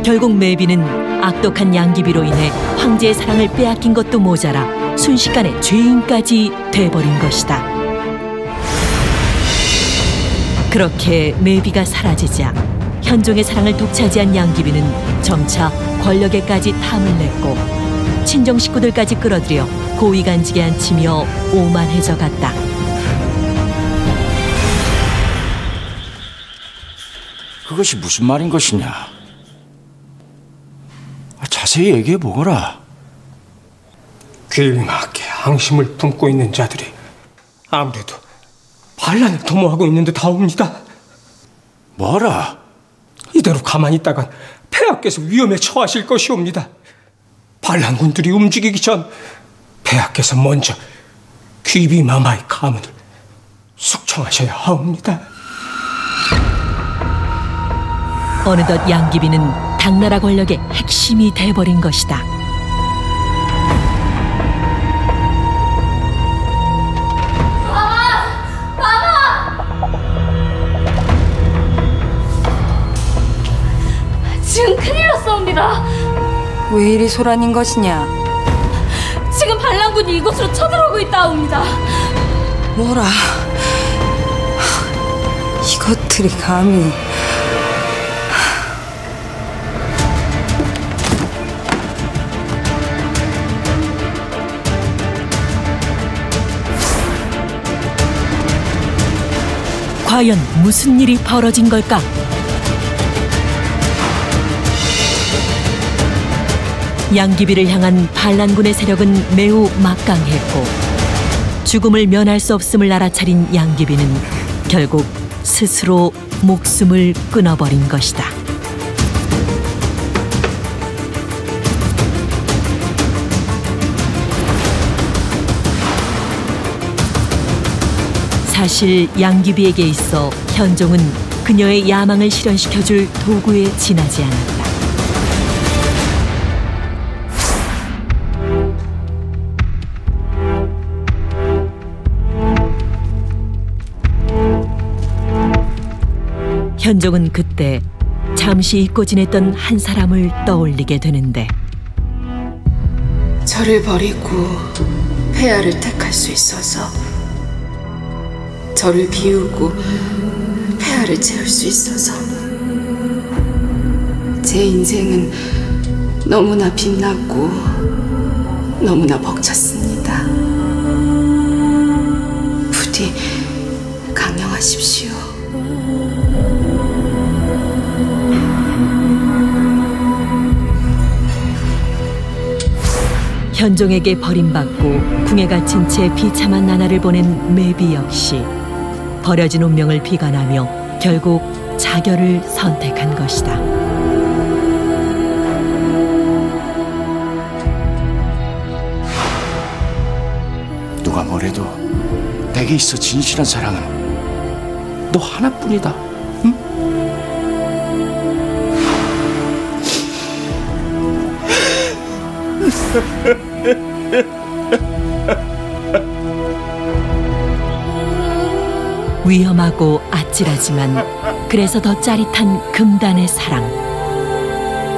결국 매비는 악독한 양귀비로 인해 황제의 사랑을 빼앗긴 것도 모자라 순식간에 죄인까지 돼버린 것이다. 그렇게 매비가 사라지자 현종의 사랑을 독차지한 양귀비는 점차 권력에까지 탐을 냈고 친정 식구들까지 끌어들여 고위간직에 앉히며 오만해져 갔다. 그것이 무슨 말인 것이냐? 자세히 얘기해 보거라. 귀막에 앙심을 품고 있는 자들이 아무래도 반란을 도모하고 있는 듯하옵니다. 뭐라? 이대로 가만히 있다간 폐하께서 위험에 처하실 것이옵니다. 반란군들이 움직이기 전 폐하께서 먼저 귀비마마의 가문을 숙청하셔야 하옵니다. 어느덧 양귀비는 당나라 권력의 핵심이 돼버린 것이다. 지금 큰일 났사옵니다. 왜 이리 소란인 것이냐? 지금 반란군이 이곳으로 쳐들어오고 있다옵니다. 뭐라? 이것들이 감히... 과연 무슨 일이 벌어진 걸까? 양귀비를 향한 반란군의 세력은 매우 막강했고 죽음을 면할 수 없음을 알아차린 양귀비는 결국 스스로 목숨을 끊어버린 것이다. 사실 양귀비에게 있어 현종은 그녀의 야망을 실현시켜줄 도구에 지나지 않았다. 현종은 그때 잠시 잊고 지냈던 한 사람을 떠올리게 되는데 저를 버리고 폐하를 택할 수 있어서 저를 비우고 폐하를 채울 수 있어서 제 인생은 너무나 빛나고 너무나 벅찼습니다. 부디 강령하십시오. 현종에게 버림받고 궁에 갇힌 채 비참한 나날을 보낸 매비 역시 버려진 운명을 비관하며 결국 자결을 선택한 것이다. 누가 뭐래도 내게 있어 진실한 사랑은 너 하나뿐이다. 응? 위험하고 아찔하지만 그래서 더 짜릿한 금단의 사랑.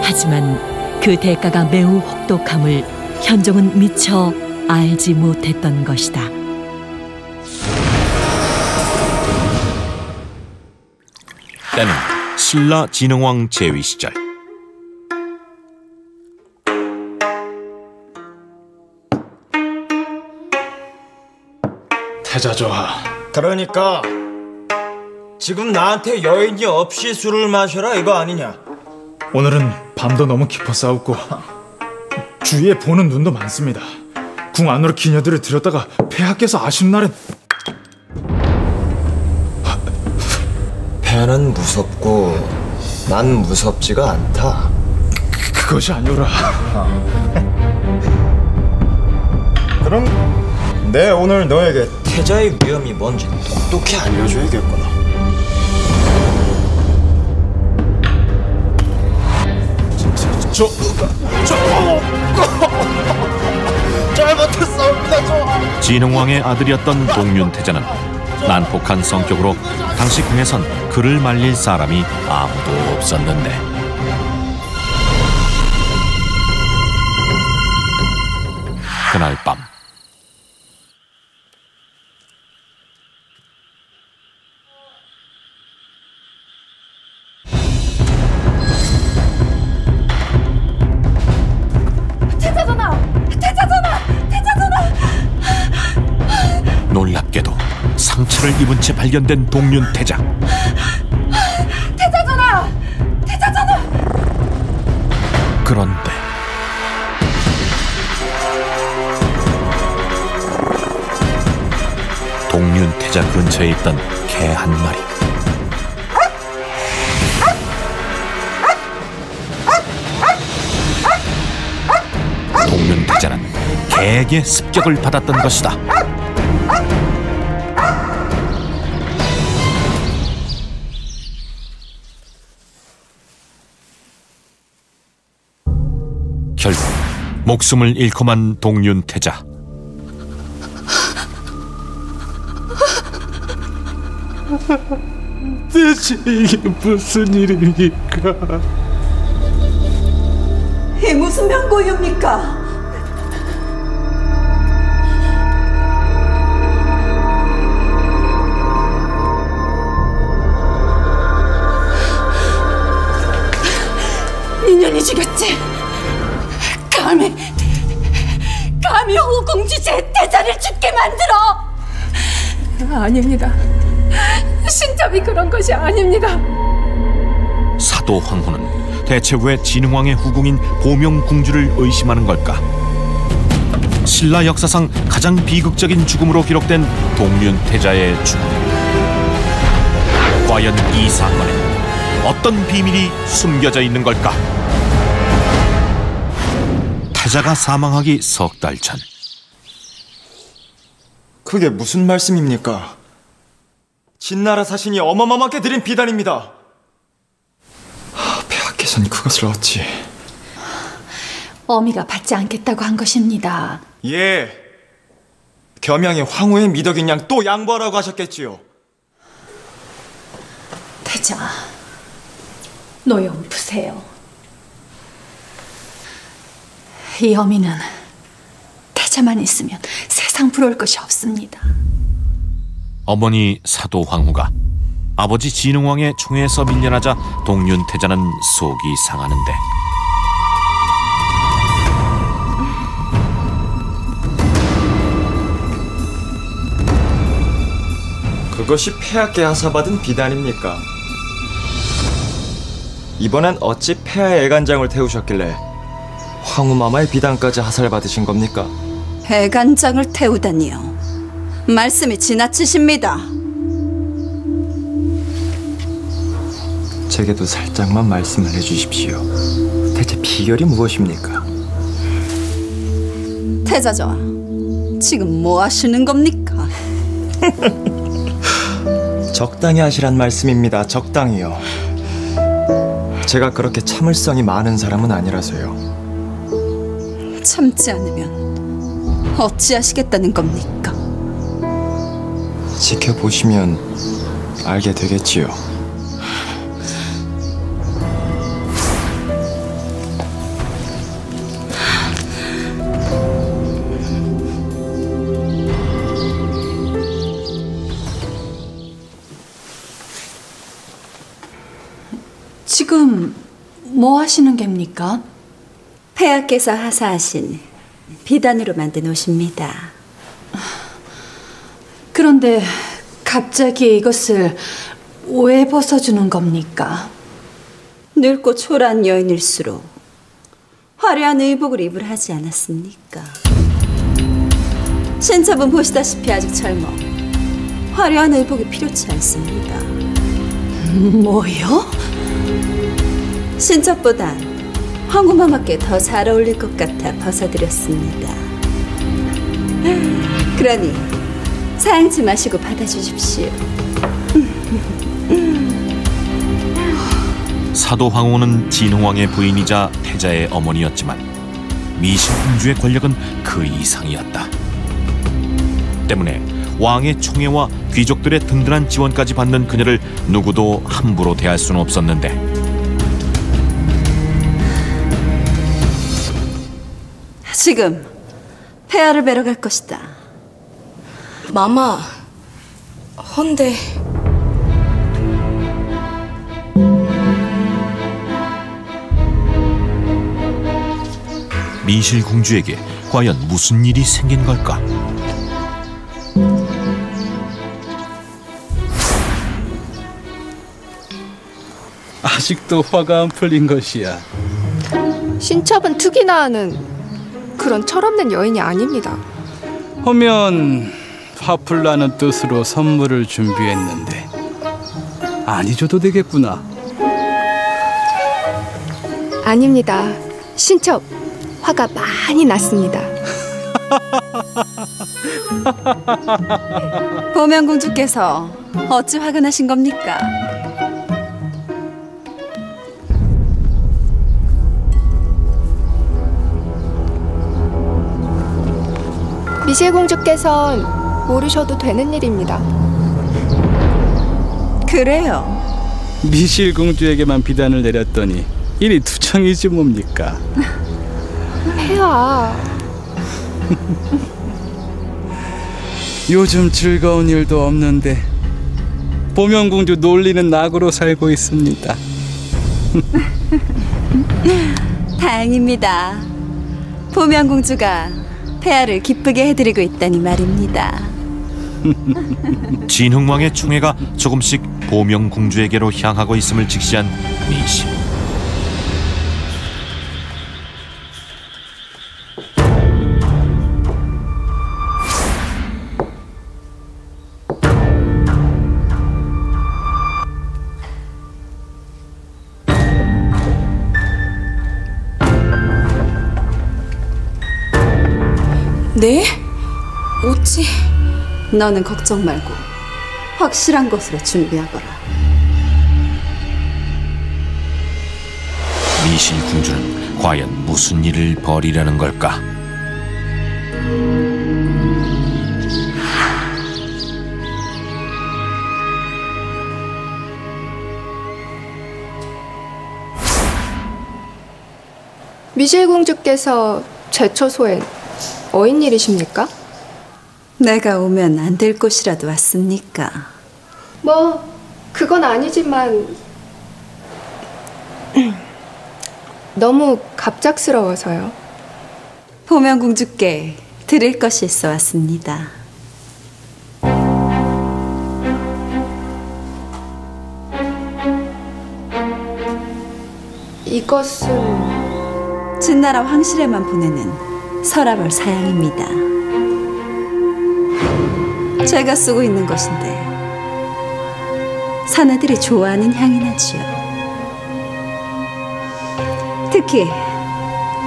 하지만 그 대가가 매우 혹독함을 현종은 미처 알지 못했던 것이다. 때는 신라 진흥왕 재위 시절. 태자저하, 그러니까 지금 나한테 여인이 없이 술을 마셔라 이거 아니냐? 오늘은 밤도 너무 깊어싸웠고 주위에 보는 눈도 많습니다. 궁 안으로 기녀들을 들였다가 폐하께서 아신 날엔 폐하는 무섭고 난 무섭지가 않다. 그것이 아니오라. 그럼 내 오늘 너에게 태자의 위험이 뭔지 똑똑히 알려줘야겠구나. 잘못했사옵니다. 진흥왕의 아들이었던 동륜태자는 난폭한 성격으로 당시 궁에선 그를 말릴 사람이 아무도 없었는데 그날 밤 놀랍게도 상처를 입은 채 발견된 동륜태자. 태자전하! 그런데 동륜태자 근처에 있던 개 한 마리. 동륜태자는 개에게 습격을 받았던 것이다. 결국 목숨을 잃고만 동륜태자. 대체 이게 무슨 일입니까? 이 무슨 명고유입니까? 인연이 죽였지. 감히 후궁지 제 태자를 죽게 만들어. 아닙니다. 신탑이 그런 것이 아닙니다. 사도 황후는 대체 왜 진흥왕의 후궁인 보명궁주를 의심하는 걸까? 신라 역사상 가장 비극적인 죽음으로 기록된 동륜태자의 죽음. 과연 이 사건에 어떤 비밀이 숨겨져 있는 걸까? 태자가 사망하기 석 달 전. 그게 무슨 말씀입니까? 진나라 사신이 어마어마하게 드린 비단입니다. 폐하께서는 그것을 어찌... 어미가 받지 않겠다고 한 것입니다. 예, 겸양이 황후의 미덕인 양 또 양보하라고 하셨겠지요. 태자, 노여움 푸세요. 이 어미는 태자만 있으면 세상 부러울 것이 없습니다. 어머니 사도 황후가 아버지 진흥왕의 총애에서 밀려나자 동륜태자는 속이 상하는데, 그것이 폐하께 하사받은 비단입니까? 이번엔 어찌 폐하의 애간장을 태우셨길래 황후마마의 비단까지 하살받으신 겁니까? 애간장을 태우다니요. 말씀이 지나치십니다. 제게도 살짝만 말씀을 해주십시오. 대체 비결이 무엇입니까? 태자저하, 지금 뭐 하시는 겁니까? 적당히 하시란 말씀입니다. 적당히요. 제가 그렇게 참을성이 많은 사람은 아니라서요. 참지 않으면 어찌하시겠다는 겁니까? 지켜보시면 알게 되겠지요. 지금 뭐 하시는 겁니까? 폐하께서 하사하신 비단으로 만든 옷입니다. 그런데 갑자기 이것을 왜 벗어주는 겁니까? 늙고 초라한 여인일수록 화려한 의복을 입으려 하지 않았습니까? 신첩은 보시다시피 아직 젊어 화려한 의복이 필요치 않습니다. 뭐요? 신첩보단 황후마마께 더 잘 어울릴 것 같아 벗어드렸습니다. 그러니 사양치 마시고 받아주십시오. 사도 황후는 진흥왕의 부인이자 태자의 어머니였지만 미실공주의 권력은 그 이상이었다. 때문에 왕의 총애와 귀족들의 든든한 지원까지 받는 그녀를 누구도 함부로 대할 수는 없었는데, 지금 폐하를 뵈러 갈 것이다. 마마, 헌데... 미실공주에게 과연 무슨 일이 생긴 걸까? 아직도 화가 안 풀린 것이야. 신첩은 특이나 하는 그런 철없는 여인이 아닙니다. 하면 화풀 나는 뜻으로 선물을 준비했는데 안 잊어도 되겠구나. 아닙니다. 신첩 화가 많이 났습니다. 보명공주께서 어찌 화가 나신 겁니까? 미실공주께선 모르셔도 되는 일입니다. 그래요. 미실공주에게만 비단을 내렸더니 일이 투정이지 뭡니까? 폐하. 요즘 즐거운 일도 없는데 보명공주 놀리는 낙으로 살고 있습니다. 다행입니다. 보명공주가 폐하를 기쁘게 해드리고 있다니 말입니다. 진흥왕의 충애가 조금씩 보명공주에게로 향하고 있음을 직시한 미실. 네? 어찌? 너는 걱정 말고 확실한 것으로 준비하거라. 미실 공주는 과연 무슨 일을 벌이려는 걸까? 미실공주께서 제처소엔 어인 일이십니까? 내가 오면 안 될 곳이라도 왔습니까? 뭐 그건 아니지만 너무 갑작스러워서요. 보명공주께 드릴 것이 있어 왔습니다. 이것은 진나라 황실에만 보내는 서라벌 사양입니다. 제가 쓰고 있는 것인데 사내들이 좋아하는 향이 나지요. 특히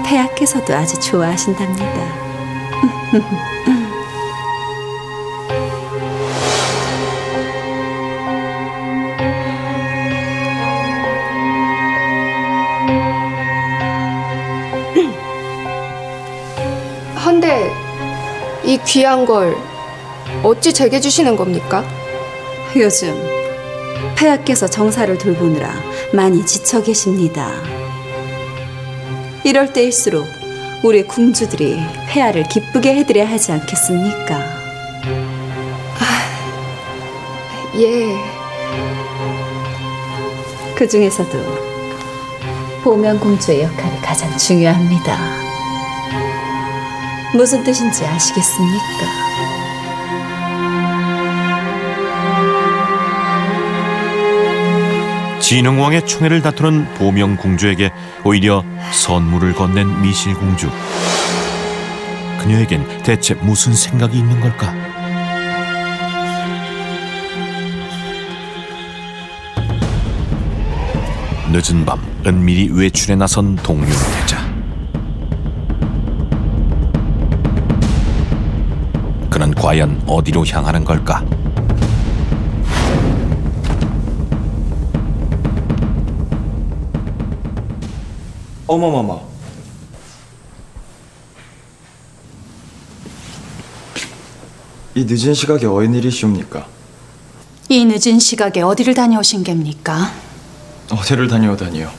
폐하께서도 아주 좋아하신답니다. 헌데 이 귀한 걸 어찌 제게 주시는 겁니까? 요즘 폐하께서 정사를 돌보느라 많이 지쳐 계십니다. 이럴 때일수록 우리 궁주들이 폐하를 기쁘게 해드려야 하지 않겠습니까? 예. 그 중에서도 보명공주의 역할이 가장 중요합니다. 무슨 뜻인지 아시겠습니까? 진흥왕의 총애를 다투는 보명공주에게 오히려 선물을 건넨 미실공주. 그녀에겐 대체 무슨 생각이 있는 걸까? 늦은 밤 은밀히 외출에 나선 동륜태자. 그는 과연 어디로 향하는 걸까? 어머머머. 이 늦은 시각에 어인일이시옵니까? 이 늦은 시각에 어디를 다녀오신 겁니까? 어디를 다녀오다니요.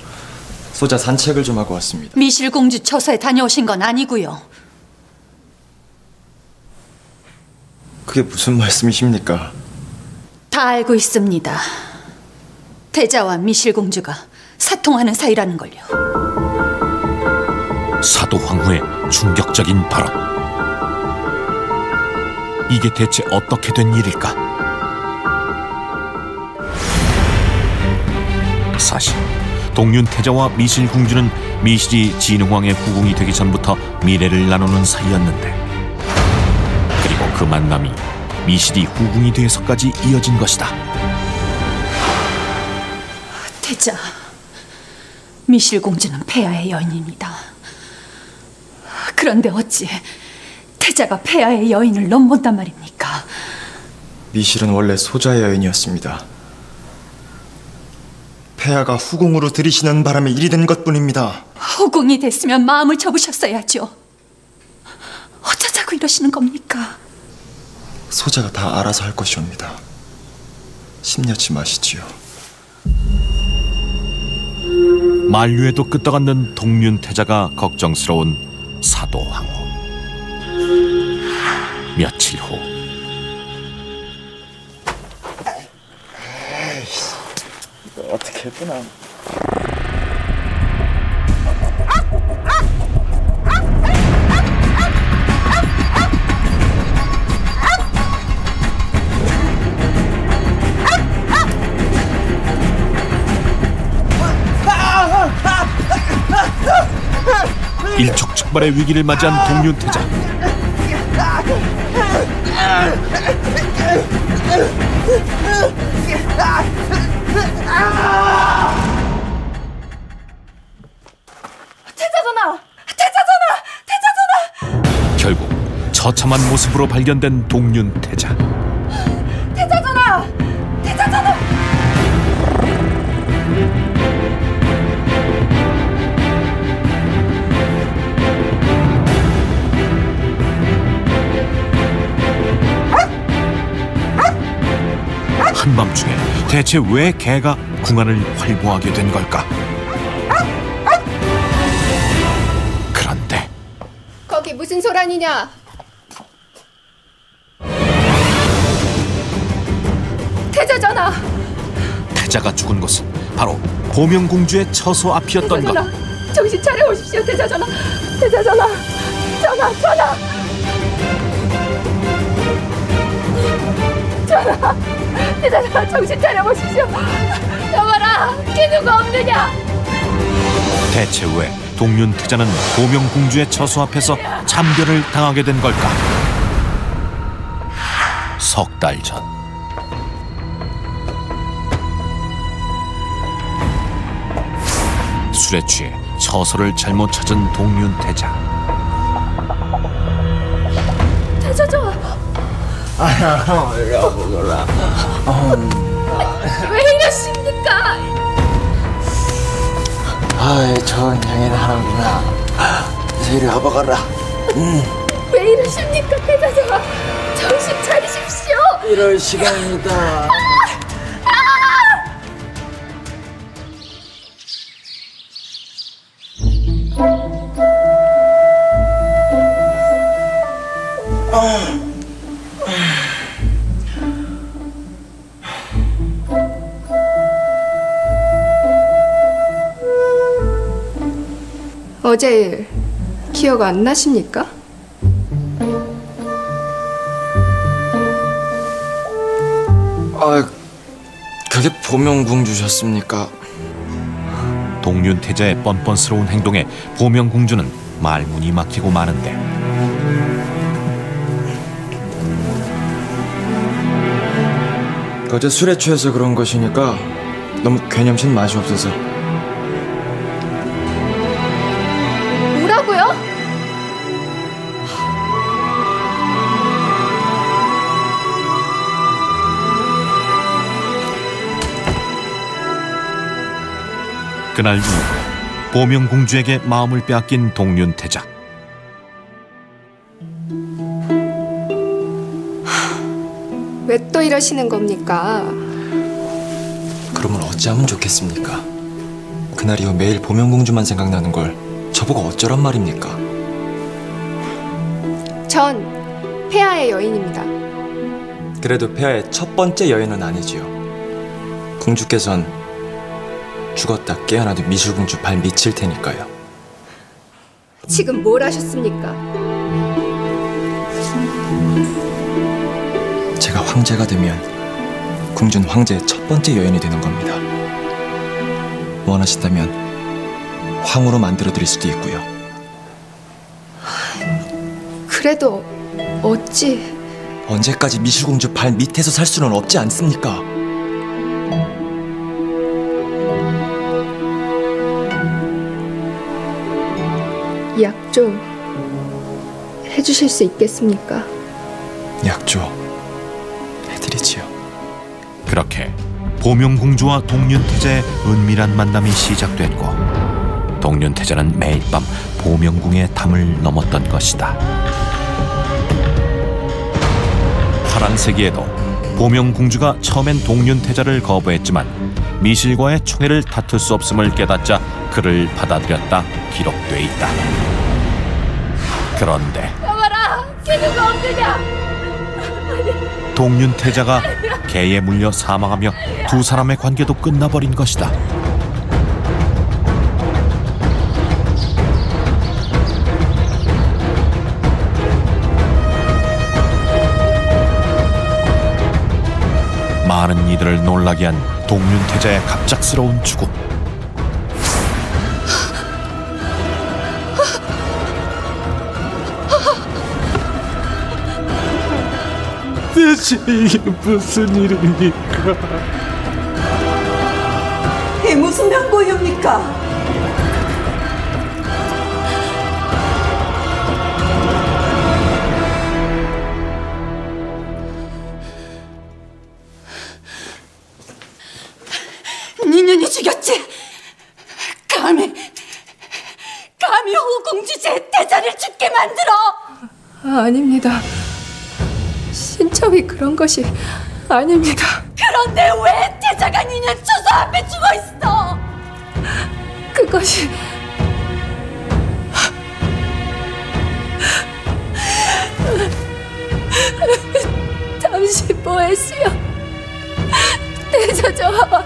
소자 산책을 좀 하고 왔습니다. 미실공주 처서에 다녀오신 건 아니고요. 그게 무슨 말씀이십니까? 다 알고 있습니다. 태자와 미실공주가 사통하는 사이라는 걸요. 사도황후의 충격적인 발언. 이게 대체 어떻게 된 일일까? 사실 동륜태자와 미실공주는 미실이 진흥왕의 후궁이 되기 전부터 미래를 나누는 사이였는데, 그리고 그 만남이 미실이 후궁이 돼서까지 이어진 것이다. 태자, 미실공주는 폐하의 여인입니다. 그런데 어찌 태자가 폐하의 여인을 넘본단 말입니까? 미실은 원래 소자의 여인이었습니다. 폐하가 후궁으로 들이시는 바람에 일이 된 것뿐입니다. 후궁이 됐으면 마음을 접으셨어야죠. 어쩌자고 이러시는 겁니까? 소자가 다 알아서 할 것이옵니다. 심려치 마시지요. 만류에도 끄떡없는 동륜태자가 걱정스러운 사도황후. 며칠 후 어떻게 했구나. 일촉즉발의 위기를 맞이한 동륜태자. 태자전하! 태자전하! 태자전하! 결국 처참한 모습으로 발견된 동륜태자. 태자전하! 태자전하! 한밤중에 대체 왜 개가 궁안을 활보하게 된 걸까? 그런데 거기 무슨 소란이냐? 태자전하! 태자가 죽은 곳은 바로 보명공주의 처소 앞이었던 것. 태자전하, 정신 차려 오십시오. 태자전하, 태자전하, 전하. 전하, 태자전하, 정신 차려 보십시오. 여봐라, 걔 누구 없느냐? 대체 왜 동륜태자는 보명공주의 처소 앞에서 참변을 당하게 된 걸까? 석 달 전, 술에 취해 처소를 잘못 찾은 동륜태자. 태자전하, 여보거라. 왜 이러십니까? 아이, 좋은 향이를 하는구나. 이리 와보거라. 왜 이러십니까, 태자전하? 정신 차리십시오. 이럴 시간이다. 어제 일 기억 안 나십니까? 그게 보명공주셨습니까? 동륜태자의 뻔뻔스러운 행동에 보명공주는 말문이 막히고 마는데, 어제 술에 취해서 그런 것이니까 너무 괴념신 맛이 없어서. 뭐라고요? 그날 이후 보명공주에게 마음을 빼앗긴 동륜태자. 왜 또 이러시는 겁니까? 그러면 어찌하면 좋겠습니까? 그날 이후 매일 보명공주만 생각나는 걸 저보고 어쩌란 말입니까? 전 폐하의 여인입니다. 그래도 폐하의 첫 번째 여인은 아니지요. 공주께선 죽었다 깨어나도 미술공주 발 미칠 테니까요. 지금 뭘 하셨습니까? 제가 황제가 되면 공주는 황제의 첫 번째 여인이 되는 겁니다. 원하신다면 황후로 만들어드릴 수도 있고요. 그래도 어찌... 언제까지 미실공주 발 밑에서 살 수는 없지 않습니까? 약조 해주실 수 있겠습니까? 약조 해드리지요. 그렇게 보명공주와 동륜태자의 은밀한 만남이 시작됐고 동륜태자는 매일 밤 보명궁의 담을 넘었던 것이다. 파랑새기에도 보명공주가 처음엔 동륜태자를 거부했지만 미실과의 총애를 다툴 수 없음을 깨닫자 그를 받아들였다 기록돼 있다. 그런데 여봐라, 걔 누가 없느냐? 동륜태자가 개에 물려 사망하며 두 사람의 관계도 끝나버린 것이다. 많은 이들을 놀라게 한 동륜태자의 갑작스러운 죽음. 대체 이게 무슨 일입니까? 이게 무슨 명고입니까? 니년이 죽였지? 감히 후궁지 제 태자를 죽게 만들어! 아닙니다. 신첩이 그런 것이 아닙니다. 그런데 왜 태자가 니년 처소 앞에 죽어있어? 그것이... 잠시 보혜시여, 태자 저하와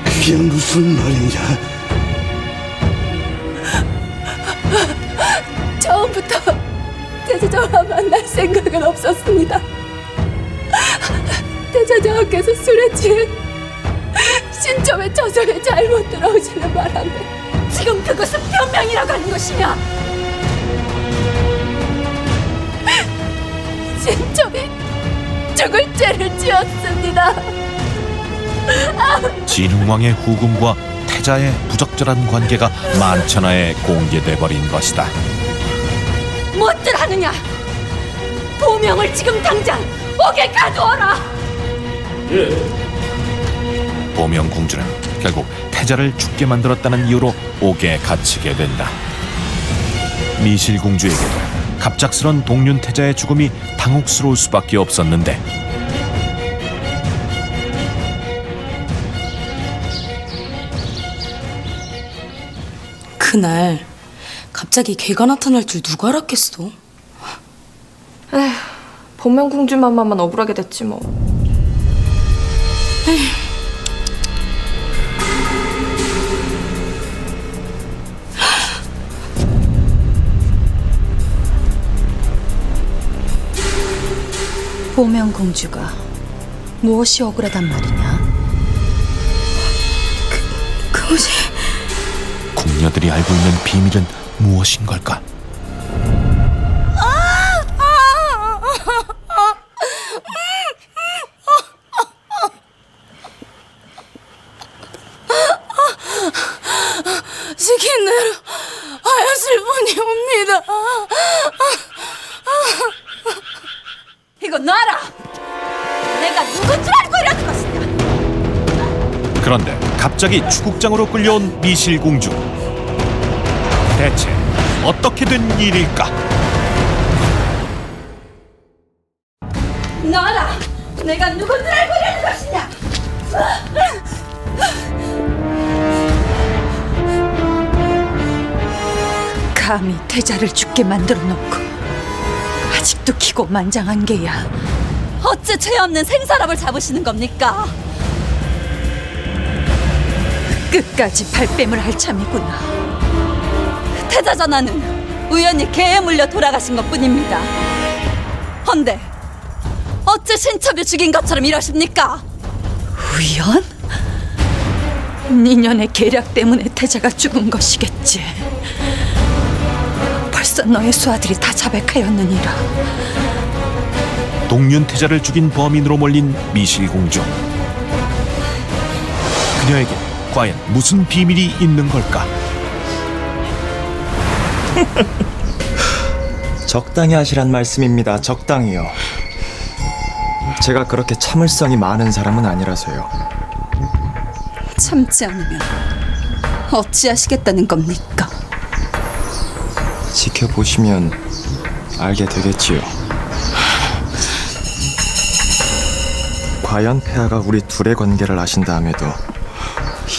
그게 무슨 말이냐? 처음부터 태자저와 만날 생각은 없었습니다. 태자저하께서 술에 취해 신첩의 처소에 잘못 들어오시는 바람에 지금 그것은 변명이라고 하는 것이냐? 신첩이 죽을 죄를 지었습니다. 진흥왕의 후궁과 태자의 부적절한 관계가 만천하에 공개돼 버린 것이다. 무엇들 하느냐? 보명을 지금 당장 옥에 가두어라. 예. 보명공주는 결국 태자를 죽게 만들었다는 이유로 옥에 갇히게 된다. 미실공주에게도 갑작스런 동륜태자의 죽음이 당혹스러울 수밖에 없었는데 그날 갑자기 개가 나타날 줄 누가 알았겠어? 에휴, 보명공주 맘만 억울하게 됐지 뭐. 보명공주가 무엇이 억울하단 말이냐? 그것이... 궁녀들이 알고 있는 비밀은 무엇인 걸까? 시킨 대로 하였을 뿐이옵니다. 이거 놔라. 내가 누군 줄 알고 이러는 것이냐? 그런데 갑자기 추국장으로 끌려온 미실공주. 대체 어떻게 된 일일까? 놔라. 내가 누군 줄 알고 이러는 것이냐? 감히 태자를 죽게 만들어 놓고 아직도 기고만장한 게야. 어째 죄 없는 생사람을 잡으시는 겁니까? 끝까지 발뺌을 할 참이구나. 태자 전하는 우연히 개에 물려 돌아가신 것뿐입니다. 헌데 어째 신첩이 죽인 것처럼 이러십니까? 우연? 니년의 계략 때문에 태자가 죽은 것이겠지. 벌써 너의 수하들이 다 자백하였느니라. 동륜태자를 죽인 범인으로 몰린 미실공주. 그녀에게 과연 무슨 비밀이 있는 걸까? 적당히 하시란 말씀입니다. 적당히요. 제가 그렇게 참을성이 많은 사람은 아니라서요. 참지 않으면 어찌하시겠다는 겁니까? 지켜보시면 알게 되겠지요. 과연 폐하가 우리 둘의 관계를 아신 다음에도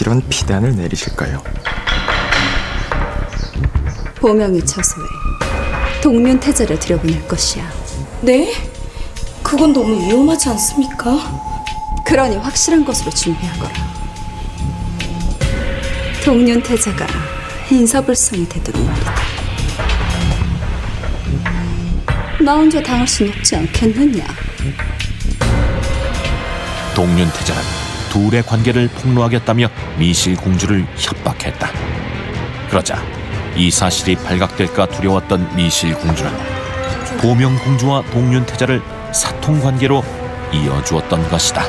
이런 비단을 내리실까요? 보명의 처소에 동륜태자를 들여보낼 것이야. 네? 그건 너무 위험하지 않습니까? 그러니 확실한 것으로 준비하거라. 동륜태자가 인사불성이 되도록 말이다. 나 혼자 당할 순 없지 않겠느냐? 동륜태자는 둘의 관계를 폭로하겠다며 미실공주를 협박했다. 그러자 이 사실이 발각될까 두려웠던 미실공주는 보명공주와 동륜태자를 사통관계로 이어주었던 것이다.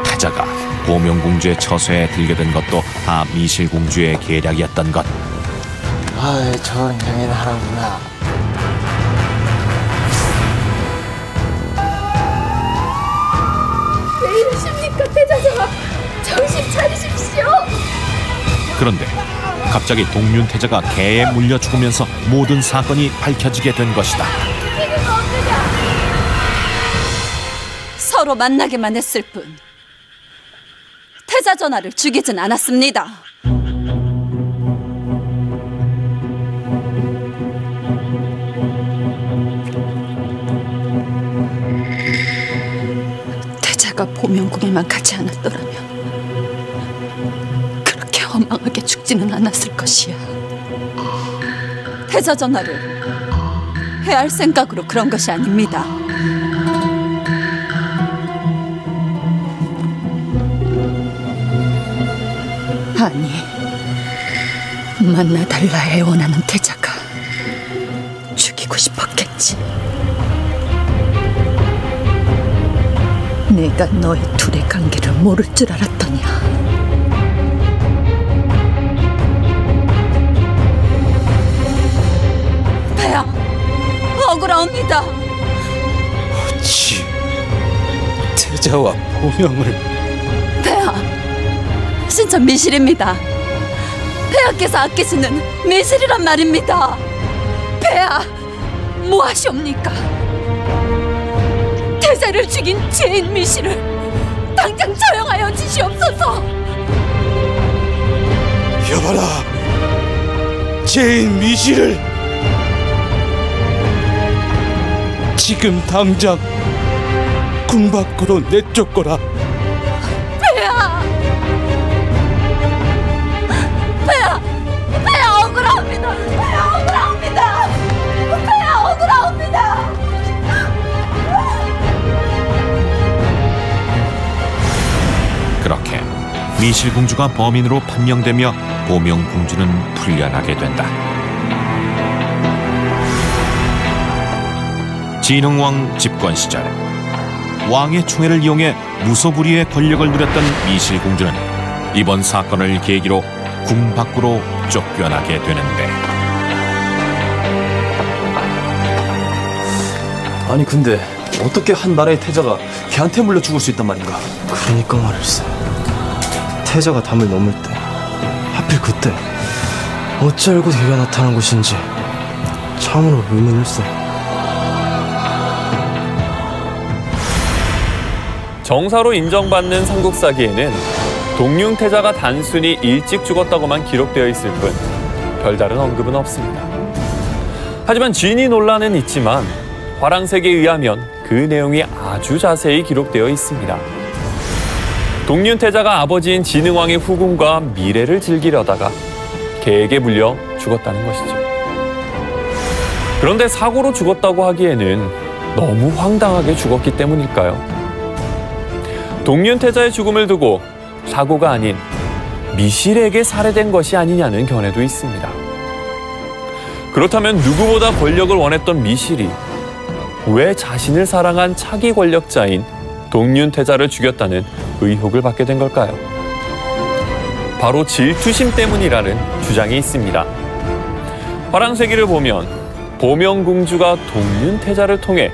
태자가 보명공주의 처소에 들게 된 것도 다 미실공주의 계략이었던 것. 아이, 저런 형이나 하는구나. 왜 이러십니까, 태자様? 정신 차리십시오. 그런데 갑자기 동륜태자가 개에 물려 죽으면서 모든 사건이 밝혀지게 된 것이다. 서로 만나게만 했을 뿐 태자 전하를 죽이진 않았습니다. 태자가 보명궁에만 가지 않았더라면 그렇게 허망하게 죽지는 않았을 것이야. 태자 전하를 해할 생각으로 그런 것이 아닙니다. 아니, 만나달라 애원하는 태자가 죽이고 싶었겠지. 내가 너희 둘의 관계를 모를 줄 알았더냐. 폐하, 억울합니다. 어찌 태자와 보명을. 폐하, 신처 미실입니다. 폐하께서 아끼시는 미실이란 말입니다. 폐하, 뭐하시옵니까? 태자를 죽인 죄인 미실을 당장 처형하여 주시옵소서. 여봐라, 죄인 미실을 지금 당장 궁 밖으로 내쫓거라. 폐하! 폐하! 폐하 억울합니다! 폐하 억울합니다! 폐하 억울합니다! 그렇게 미실공주가 범인으로 판명되며 보명공주는 풀려나게 된다. 진흥왕 집권 시절 왕의 총애를 이용해 무소불위의 권력을 누렸던 미실공주는 이번 사건을 계기로 궁 밖으로 쫓겨나게 되는데. 아니 근데 어떻게 한 나라의 태자가 걔한테 물려 죽을 수 있단 말인가? 그러니까 말일세. 태자가 담을 넘을 때 하필 그때 어찌 알고 걔가 나타난 것인지 참으로 의문일세. 정사로 인정받는 삼국사기에는 동륜태자가 단순히 일찍 죽었다고만 기록되어 있을 뿐 별다른 언급은 없습니다. 하지만 진위 논란은 있지만 화랑색에 의하면 그 내용이 아주 자세히 기록되어 있습니다. 동륜태자가 아버지인 진흥왕의 후궁과 미래를 즐기려다가 개에게 물려 죽었다는 것이죠. 그런데 사고로 죽었다고 하기에는 너무 황당하게 죽었기 때문일까요? 동륜태자의 죽음을 두고 사고가 아닌 미실에게 살해된 것이 아니냐는 견해도 있습니다. 그렇다면 누구보다 권력을 원했던 미실이 왜 자신을 사랑한 차기 권력자인 동륜태자를 죽였다는 의혹을 받게 된 걸까요? 바로 질투심 때문이라는 주장이 있습니다. 화랑세기를 보면 보명궁주가 동륜태자를 통해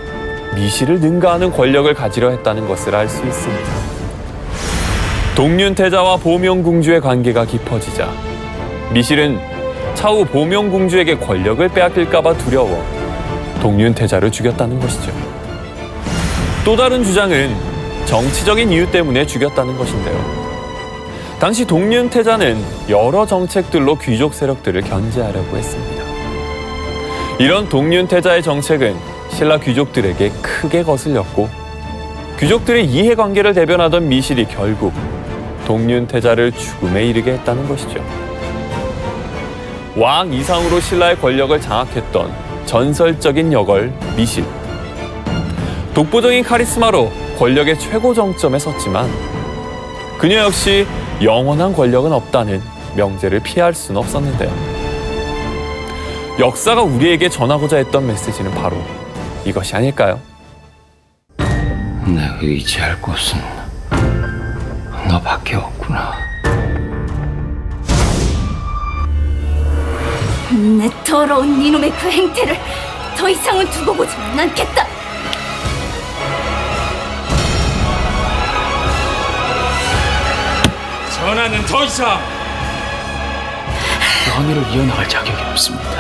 미실을 능가하는 권력을 가지려 했다는 것을 알 수 있습니다. 동륜태자와 보명궁주의 관계가 깊어지자 미실은 차후 보명궁주에게 권력을 빼앗길까 봐 두려워 동륜태자를 죽였다는 것이죠. 또 다른 주장은 정치적인 이유 때문에 죽였다는 것인데요. 당시 동륜태자는 여러 정책들로 귀족 세력들을 견제하려고 했습니다. 이런 동륜태자의 정책은 신라 귀족들에게 크게 거슬렸고 귀족들의 이해관계를 대변하던 미실이 결국 동륜태자를 죽음에 이르게 했다는 것이죠. 왕 이상으로 신라의 권력을 장악했던 전설적인 여걸 미실. 독보적인 카리스마로 권력의 최고 정점에 섰지만 그녀 역시 영원한 권력은 없다는 명제를 피할 수는 없었는데요. 역사가 우리에게 전하고자 했던 메시지는 바로 이것이 아닐까요? 내가 의지할 곳은 너밖에 없구나. 내 더러운 이놈의 그 행태를 더 이상은 두고 보지는 않겠다. 전하는 더 이상 연애를 이어나갈 자격이 없습니다.